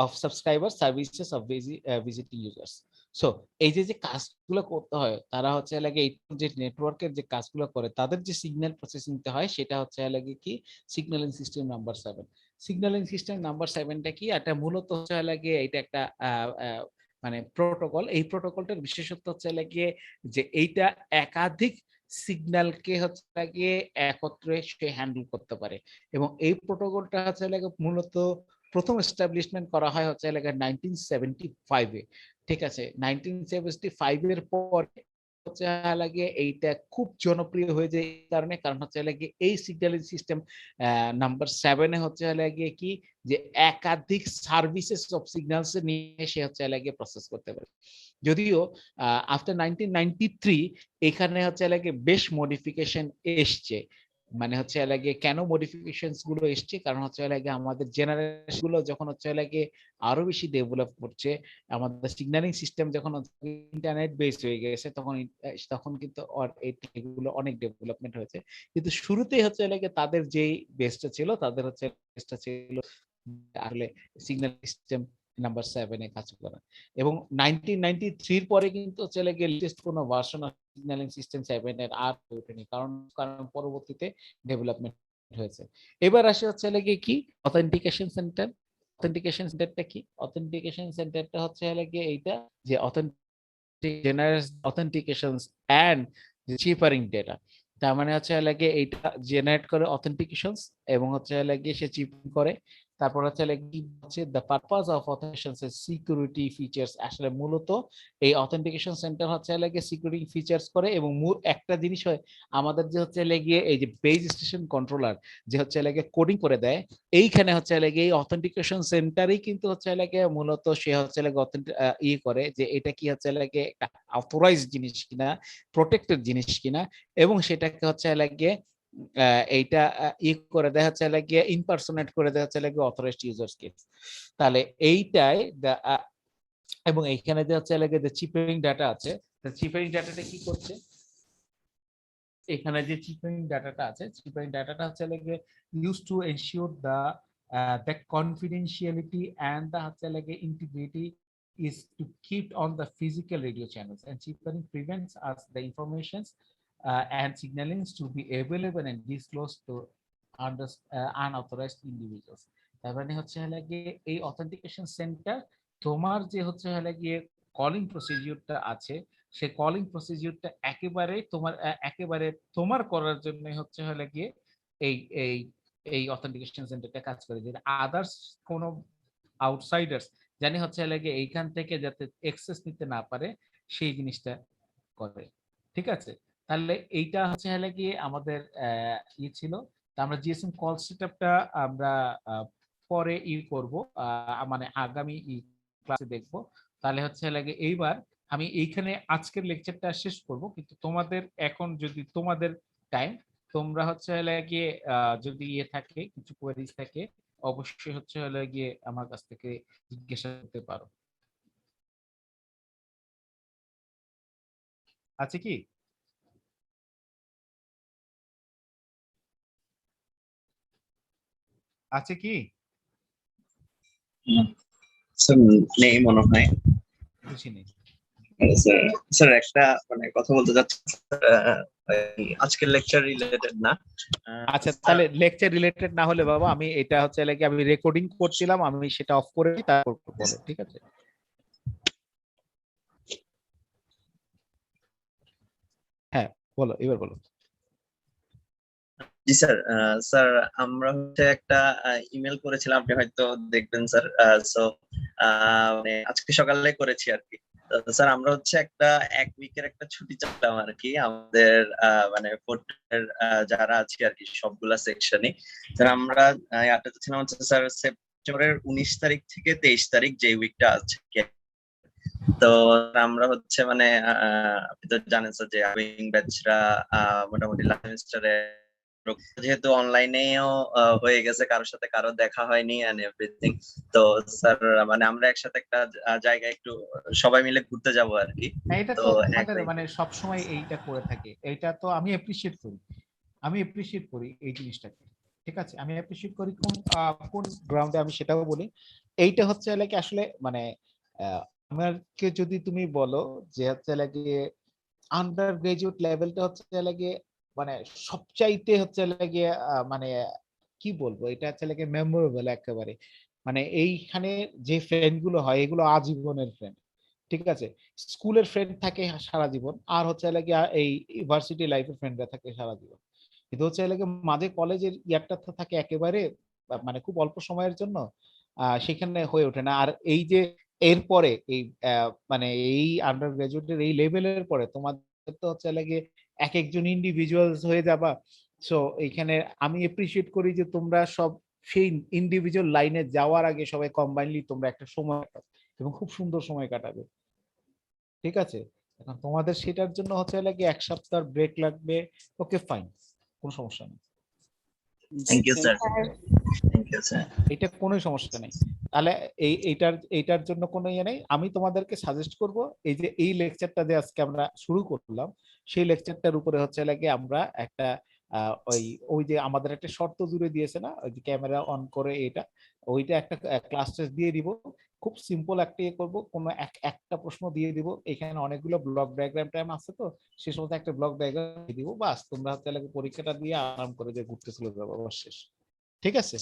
of subscriber services of visiting users. So এই যে যে কাজগুলো করতে হয় তারা হচ্ছে লাগে এই যে নেটওয়ার্কের যে কাজগুলো করে তাদের যে সিগন্যাল প্রসেসিংটা হয় সেটা হচ্ছে লাগে কি signalling system number 7। Signalling system number 7টা কি? এটা মূলত হচ্ছে লাগে এটা একটা মানে প্রোটোকল। এই প্রোটোকলটার বিশেষত্ব হচ্ছে লাগে যে এইটা একাধিক সিগন্যালকে হচ্ছে লাগে একত্রে সে হ্যান্ডেল করতে পারে। এবং এই প্রোটোকলটা হচ্ছে লাগে মূলত প্রথম এস্টাবলিশমেন্ট করা হয় হচ্ছে লাগে 1975 এ। ঠিক আছে, 1975 এর পরে হচ্ছে লাগে এইটা খুব জনপ্রিয় হয়ে যায় এই কারণে, কারণ হচ্ছে লাগে এই সিগন্যালিং সিস্টেম নাম্বার 7 এ হচ্ছে লাগে কি যে একাধিক সার্ভিসেস অফ সিগন্যালস নিয়ে সে হচ্ছে লাগে প্রসেস করতে পারে। যদিও আফটার 1993 এখানে হচ্ছে লাগে বেশ মডিফিকেশন এসছে। মানে হচ্ছে লাগে কেন মডিফিকেশনস গুলো এসছে, কারণ হচ্ছে লাগে আমাদের জেনারেশন গুলো যখন হচ্ছে লাগে আরো বেশি ডেভেলপ করছে, আমাদের সিগন্যালিং সিস্টেম যখন ইন্টারনেট বেসড হয়ে গেছে তখন তখন কিন্তু এগুলো অনেক ডেভেলপমেন্ট হয়েছে। কিন্তু শুরুতেই হচ্ছে লাগে তাদের যেই বেসটা ছিল তাদের হচ্ছে বেসটা ছিল আসলে সিগন্যাল সিস্টেম নাম্বার 7 এ কাজ করা। এবং 1993 এর পরে কিন্তু হচ্ছে লাগে লেটেস্ট কোনো ভার্সন অফ সিগন্যালিং সিস্টেম 7 এর আর ওঠেনি, কারণ কারণ পরবর্তীতে ডেভেলপমেন্ট হয়েছে। এবার আসে হচ্ছে লাগে কি অথেন্টিকেশন সেন্টার। অথেন্টিকেশন সেন্টারটা কি? অথেন্টিকেশন সেন্টারটা হচ্ছে লাগে এইটা যে generates authentications and চিপারিং ডেটা। তার মানে হচ্ছে লাগে এইটা জেনারেট করে অথেন্টিকেশনস এবং হচ্ছে লাগে সে চিপিং করে। তারপর হচ্ছে কি হচ্ছে দ্য পারপাস অফ অথেন্টিকেশনস এর সিকিউরিটি ফিচার্স। আসলে মূলত এই অথেন্টিকেশন সেন্টার হচ্ছে লাগে সিকিউরিটি ফিচার্স করে এবং মূল একটা জিনিস হয় আমাদের যে হচ্ছে লাগে এই যে বেস স্টেশন কন্ট্রোলার যে হচ্ছে লাগে কোডিং করে দেয়, এইখানে হচ্ছে লাগে এই অথেন্টিকেশন সেন্টারই কিন্তু হচ্ছে লাগে মূলত সে হচ্ছে লাগে করে যে এটা কি হচ্ছে লাগে একটা অথরাইজ জিনিস কিনা, প্রোটেক্টেড জিনিস কিনা, এবং সেটাকে হচ্ছে লাগে এইটা করে দেয় হচ্ছে লাগে ইনপারসোনেট করে দেয় হচ্ছে লাগে অথরাইজড ইউজার্স কে। তাহলে এইটাই এবং এইখানে যে হচ্ছে লাগে যে চিপারিং ডাটা আছে, চিপারিং ডাটাটা কি করছে, এখানে যে চিপারিং ডাটাটা আছে চিপারিং ডাটাটা হচ্ছে লাগে use to ensure the confidentiality and the হচ্ছে লাগে integrity is to keep on the physical radio channels, and chippering prevents us the informations and signalings to be available and disclosed to unauthorized individuals. তার মানে হচ্ছে লাগে এই authentication centre তোমার যে হচ্ছে লাগে কলিং প্রসিডিউরটা আছে সেই কলিং প্রসিডিউরটা একেবারে তোমার করার জন্য হচ্ছে গিয়ে এই এই এই অথেন্টিকেশন সেন্টারটা কাজ করে, যে আদার্স কোনো আউটসাইডার্স জানি হচ্ছে লাগে এইখান থেকে যাতে অ্যাক্সেস নিতে না পারে সেই জিনিসটা করে। ঠিক আছে, তাহলে এইটা হচ্ছে গিয়ে আমাদের ছিল। তা আমরা জিএসএম কল সেটআপটা আমরা পরে করব, মানে আগামী ক্লাসে দেখব। তাহলে হচ্ছে লাগে এইবার আমি এইখানে আজকের লেকচারটা শেষ করব, কিন্তু তোমাদের এখন যদি তোমাদের টাইম তোমরা হচ্ছে গিয়ে যদি থাকে কিছু কোয়েরিজ থাকে অবশ্যই হচ্ছে গিয়ে আমার কাছ থেকে জিজ্ঞাসা করতে পারো। আছে কি? আছে কি? স্যার নেই মনে হয়। বুঝিনি স্যার স্যার একটা মানে কথা বলতে চাচ্ছি, আজকের লেকচার রিলেটেড না। আচ্ছা, তাহলে লেকচার রিলেটেড না হলে বাবা আমি এটা হচ্ছে লাগে আমি রেকর্ডিং করছিলাম, আমি সেটা অফ করে তারপর বলো, ঠিক আছে? হ্যাঁ বলো, এবার বলো। জি স্যার। স্যার আমরা হচ্ছে একটা ইমেল করেছিলাম, আপনি হয়তো দেখবেন স্যার। সো মানে আজকে সকালে করেছি আর কি। স্যার আমরা হচ্ছে একটা এক উইকের একটা ছুটি চাইলাম আর কি আমাদের মানে যারা আছে আর কি সবগুলা সেকশনে। স্যার আমরা এটা ছিলাম হচ্ছে স্যার সেপ্টেম্বরের 19 তারিখ থেকে 23 তারিখ যে উইকটা আছে। তো আমরা হচ্ছে মানে আপনি তো জানেন স্যার যে উইং ব্যাচরা মোটামুটি লাস্ট সেমিস্টারে যেহেতু অনলাইনেও হয়ে গেছে, কারোর সাথে কারো দেখা হয়নি এন্ড এভরিথিং। তো স্যার মানে আমরা একসাথে একটা জায়গায় একটু সবাই মিলে ঘুরতে যাব আর কি। হ্যাঁ, এটা তো তো তোমাদের মানে সব সময় এইটা করে থাকে, এইটা তো আমি অ্যাপ্রিশিয়েট করি, আমি অ্যাপ্রিশিয়েট করি এই জিনিসটাকে। ঠিক আছে, আমি অ্যাপ্রিশিয়েট করি কোন কোন গ্রাউন্ডে আমি সেটাও বলি। এইটা হচ্ছে লাগে আসলে মানে আমাকে যদি তুমি বলো যে হচ্ছে লাগে আন্ডার গ্রাজুয়েট লেভেলটা হচ্ছে লাগে মানে সবচাইতে হচ্ছে লাগে মানে কি বলবো, এটা হচ্ছে লাগে মেমোরেবল একেবারে। মানে এইখানে যে ফ্রেন্ড গুলো হয় এগুলো আজীবনের ফ্রেন্ড, ঠিক আছে। স্কুলের ফ্রেন্ড থাকে সারা জীবন, আর হচ্ছে লাগে এই ইউনিভার্সিটি লাইফের ফ্রেন্ডরা থাকে সারা জীবন। কিন্তু হচ্ছে লাগে মাঝে কলেজের ইয়ারটা তো থাকে একেবারে মানে খুব অল্প সময়ের জন্য, সেখানে হয়ে ওঠে না। আর এই যে এরপরে এই মানে এই আন্ডার গ্রাজুয়েটের এই লেভেলের পরে তোমাদের তো হচ্ছে লাগে এক একজন ইন্ডিভিজুয়ালস হয়ে যাবা। সো এইখানে আমি এপ্রিসিয়েট করি যে তোমরা সব সেই ইন্ডিভিজুয়াল লাইনে যাওয়ার আগে সবাই কম্বাইনলি তোমরা একটা সময় কাটাবে এবং খুব সুন্দর সময় কাটাবে, ঠিক আছে। এখন তোমাদের সেটার জন্য হচ্ছে লাগে 1 সপ্তাহ ব্রেক লাগবে, ওকে ফাইন, কোনো সমস্যা নেই। Thank you sir, thank you sir. এটা কোনো সমস্যা নেই। তাহলে এইটার জন্য কোনো ইয়ে নেই। আমি তোমাদেরকে সাজেস্ট করব এই যে এই লেকচারটা যে আজকে আমরা শুরু করলাম, সেই লেকচারটার উপরে হচ্ছে লাগে আমরা একটা ওই ওই যে আমাদের একটা শর্ত জুড়ে দিয়েছে না, ওই যে ক্যামেরা অন করে, এটা ওইটা একটা ক্লাস টেস্ট দিয়ে দিব। খুব সিম্পল একটা ইয়ে করবো, কোনো একটা প্রশ্ন দিয়ে দিব, এখানে অনেকগুলো ব্লক ডায়াগ্রাম টাইম আছে, তো সে সময় একটা ব্লক ডায়াগ্রাম দিয়ে দিব, বাস তোমরা হচ্ছে লাগে পরীক্ষাটা দিয়ে আরাম করে যে ঘুরতে চলে যাবো, শেষ, ঠিক আছে।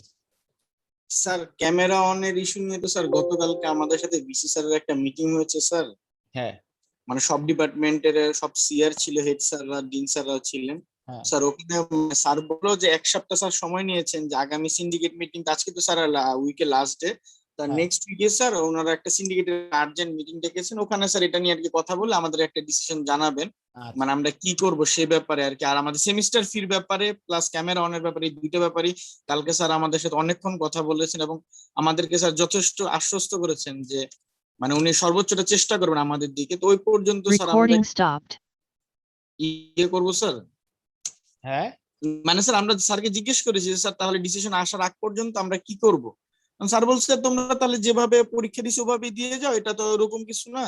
স্যার ক্যামেরা অনের ইস্যু নিয়ে তো স্যার গতকালকে আমাদের সাথে ভিসি স্যারের একটা মিটিং হয়েছে স্যার। হ্যাঁ মানে সব ডিপার্টমেন্টের সব সিআর ছিল, হেড স্যাররা, ডিন স্যাররা ছিলেন। হ্যাঁ স্যার ওখানে স্যার বললো যে 1 সপ্তাহ স্যার সময় নিয়েছেন, যে আগামী সিন্ডিকেট মিটিং, আজকে তো স্যার উইকে লাস্ট ডে, তার হ্যাঁ। নেক্সট উইকে স্যার ওনারা একটা সিন্ডিকেটের আর্জেন্ট মিটিং ডেকেছেন, ওখানে স্যার এটা নিয়ে আর কি কথা বলে আমাদের একটা ডিসিশন জানাবেন, আচ্ছা। মানে আমরা কি করব সে ব্যাপারে আর কি। আর আমাদের সেমিস্টার ফির ব্যাপারে প্লাস ক্যামেরা অনের ব্যাপারে, এই দুইটা ব্যাপারে কালকে স্যার আমাদের সাথে অনেকক্ষণ কথা বলেছেন এবং আমাদেরকে স্যার যথেষ্ট আশ্বস্ত করেছেন যে মানে উনি সর্বোচ্চটা চেষ্টা করবেন আমাদের দিকে। তো ওই পর্যন্ত স্যার আমরা Recording stopped. ইয়ে করবো স্যার। হ্যাঁ মানে স্যার আমরা স্যারকে জিজ্ঞেস করেছি যে স্যার তাহলে ডিসিশন আসার আগ পর্যন্ত আমরা কি করব। স্যার বলছে তোমরা তাহলে যেভাবে পরীক্ষা দিছো ওভাবে দিয়ে যাও, এটা তো ওরকম কিছু না,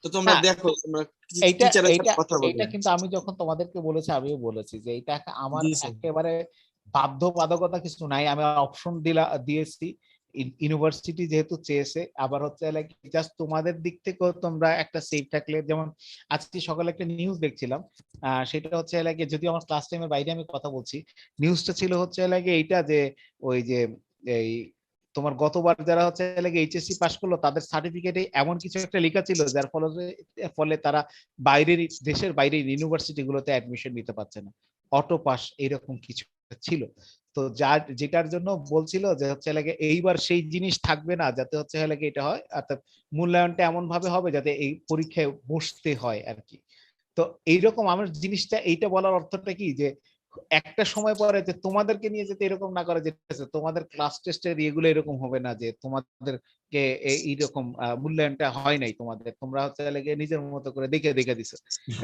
তো তোমরা না, দেখো তোমরা এইটা টিচারের এইটা সাথে কথা বলো। এইটা কিন্তু আমি যখন তোমাদেরকে বলেছি আমিও বলেছি যে এটা আমার জি স্যার। একেবারে বাধ্যবাধকতা কিছু নাই, আমি অপশন দিয়েছি। ইউনিভার্সিটি যেহেতু চেয়েছে, আবার হচ্ছে জাস্ট তোমাদের দিক থেকেও তোমরা একটা সেফ থাকলে, যেমন আজকে সকালে একটা নিউজ দেখছিলাম, সেটা হচ্ছে লাগে, যদিও আমার ক্লাস টাইমের বাইরে আমি কথা বলছি, নিউজটা ছিল হচ্ছে লাগে এইটা যে ওই যে এই তোমার গতবার যারা হচ্ছে এইচএসসি পাস করলো তাদের সার্টিফিকেটে এমন কিছু একটা লেখা ছিল যার ফলে তারা বাইরের দেশের বাইরের ইউনিভার্সিটি গুলোতে অ্যাডমিশন নিতে পারছে না, অটো পাস এরকম কিছু ছিল। তো যার যেটার জন্য বলছিল যে হচ্ছে এইবার সেই জিনিস থাকবে না, যাতে হচ্ছে এটা হয়, অর্থাৎ মূল্যায়নটা এমন ভাবে হবে যাতে এই পরীক্ষায় বসতে হয় আর কি। তো এইরকম আমার জিনিসটা এইটা বলার অর্থটা কি, যে একটা সময় পরে যে তোমাদেরকে নিয়ে যেতে এরকম না করে, যে তোমাদের ক্লাস টেস্টের ইয়েগুলো এরকম হবে না যে তোমাদেরকে এইরকম মূল্যায়নটা হয় নাই তোমাদের, তোমরা হচ্ছে নিজের মতো করে দেখে দেখে দিছো,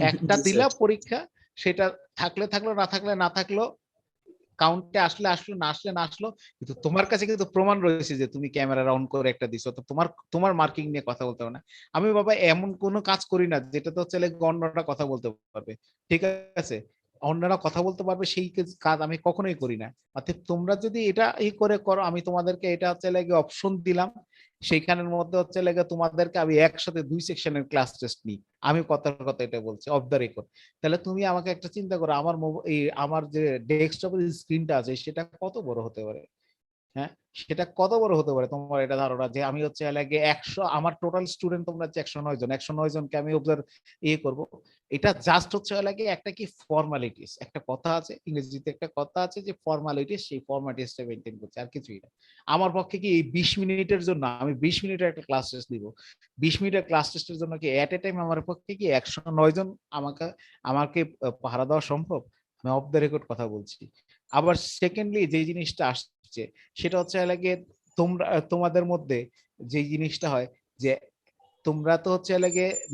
একটা দিলা পরীক্ষা, সেটা থাকলে থাকলো, না থাকলে না থাকলো, কাউন্টে আসলে আসলো, না আসলে না আসলো, কিন্তু তোমার কাছে কিন্তু প্রমাণ রয়েছে যে তুমি ক্যামেরা অন করে একটা দিছো, তো তোমার মার্কিং নিয়ে কথা বলতে হবে না। আমি বাবা এমন কোনো কাজ করি না যেটা তো হচ্ছে অন্যরা কথা বলতে পারবে, ঠিক আছে, অন্যরা কথা বলতে পারবে সেই কাজ আমি কখনোই করি না। অর্থাৎ তোমরা যদি এটা করে করো, আমি তোমাদেরকে এটা হচ্ছে অপশন দিলাম, সেইখানের মধ্যে হচ্ছে তোমাদেরকে আমি একসাথে 2 সেকশনের ক্লাস টেস্ট নিই, আমি কথার কথা এটা বলছি অফ দ্য রেকর্ড। তাহলে তুমি আমাকে একটা চিন্তা করো, আমার যে ডেস্কটপের স্ক্রিনটা আছে সেটা কত বড় হতে পারে, হ্যাঁ, সেটা কত বড় হতে পারে তোমার এটা ধারণা, যে আমি হচ্ছে 100, আমার টোটাল স্টুডেন্ট তোমরা হচ্ছে 109 জন, 109 জনকে আমি অবজার্ভ করব। এটা জাস্ট হচ্ছে একটা কি ফর্মালিটিস, একটা কথা আছে ইংরেজিতে, একটা কথা আছে যে ফর্মালিটিস, সেই ফর্মালিটিসটা মেইনটেইন করছে, আর কিছুই না। আমার পক্ষে কি এই 20 মিনিটের জন্য আমি 20 মিনিটের একটা ক্লাস টেস্ট দিব, 20 মিনিটের ক্লাস টেস্টের জন্য কি এট এ টাইম আমার পক্ষে কি 109 জন আমাকে আমাকে পাহারা দেওয়া সম্ভব? আমি অফ দ্য রেকর্ড কথা বলছি। আবার সেকেন্ডলি যে জিনিসটা আসছে সেটা হচ্ছে তোমাদের মধ্যে যে জিনিসটা হয়, যে তোমরা তো হচ্ছে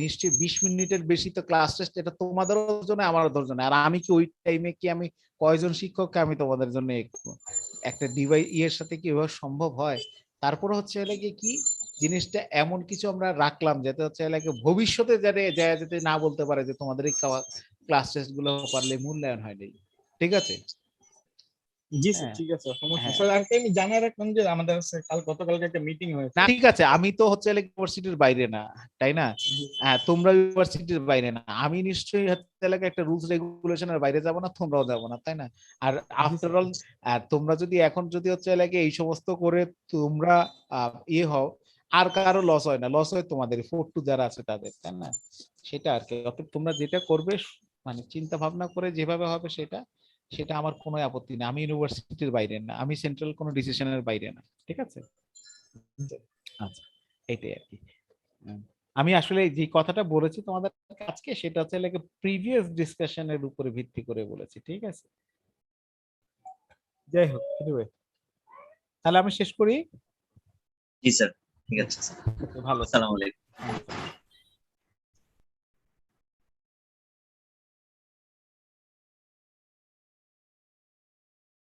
নিশ্চয়ই 20 মিনিটের বেশি তো ক্লাস টেস্ট, এটা তোমাদেরও জন্য আমারও জন্য, আর আমি কি ওই টাইমে কি আমি কয়জন শিক্ষককে আমি তোমাদের জন্য একটা ডিভাইস ইয়ের সাথে কি এভাবে সম্ভব হয়? তারপরে হচ্ছে কি জিনিসটা এমন কিছু আমরা রাখলাম যাতে হচ্ছে ভবিষ্যতে যাতে না বলতে পারে যে তোমাদের এই ক্লাস টেস্ট গুলো পারলে মূল্যায়ন হয়নি, ঠিক আছে। জি স্যার, হ্যাঁ, ঠিক আছে, সমস্যা হ্যাঁ। স্যার। আর আমি জানার রাখলাম যে আমাদের গতকালকে একটা মিটিং হয়েছে। না ঠিক আছে, আমি তো হচ্ছে ইউনিভার্সিটির বাইরে না, তাই না? হ্যাঁ, তোমরা ইউনিভার্সিটির বাইরে না, আমি নিশ্চয়ই হচ্ছে একটা রুলস রেগুলেশনের বাইরে যাব না, তোমরাও যাব না, তাই না? আর আফটার অল তোমরা যদি এখন যদি হচ্ছে এই সমস্ত করে তোমরা ইয়ে হও, আর কারো লস হয় না, লস হয় তোমাদের 4 যারা আছে তাদের, তাই না? সেটা আর কি। অতএব তোমরা যেটা করবে মানে চিন্তা ভাবনা করে যেভাবে হবে সেটা সেটা আমার কোনো আপত্তি নেই। আমি ইউনিভার্সিটির বাইরে না, আমি সেন্ট্রাল কোনো ডিসিশনের বাইরে না, ঠিক আছে? আচ্ছা, এটাই আর কি। হুম। আমি আসলে যে কথাটা বলেছি তোমাদের আজকে সেটা হচ্ছে প্রিভিয়াস ডিসকাশনের উপরে ভিত্তি করে বলেছি, ঠিক আছে? যাই হোক, anyway, তাহলে আমি শেষ করি। জি স্যার, ঠিক আছে স্যার, ভালো আসসালামু আলাইকুম। থাকো।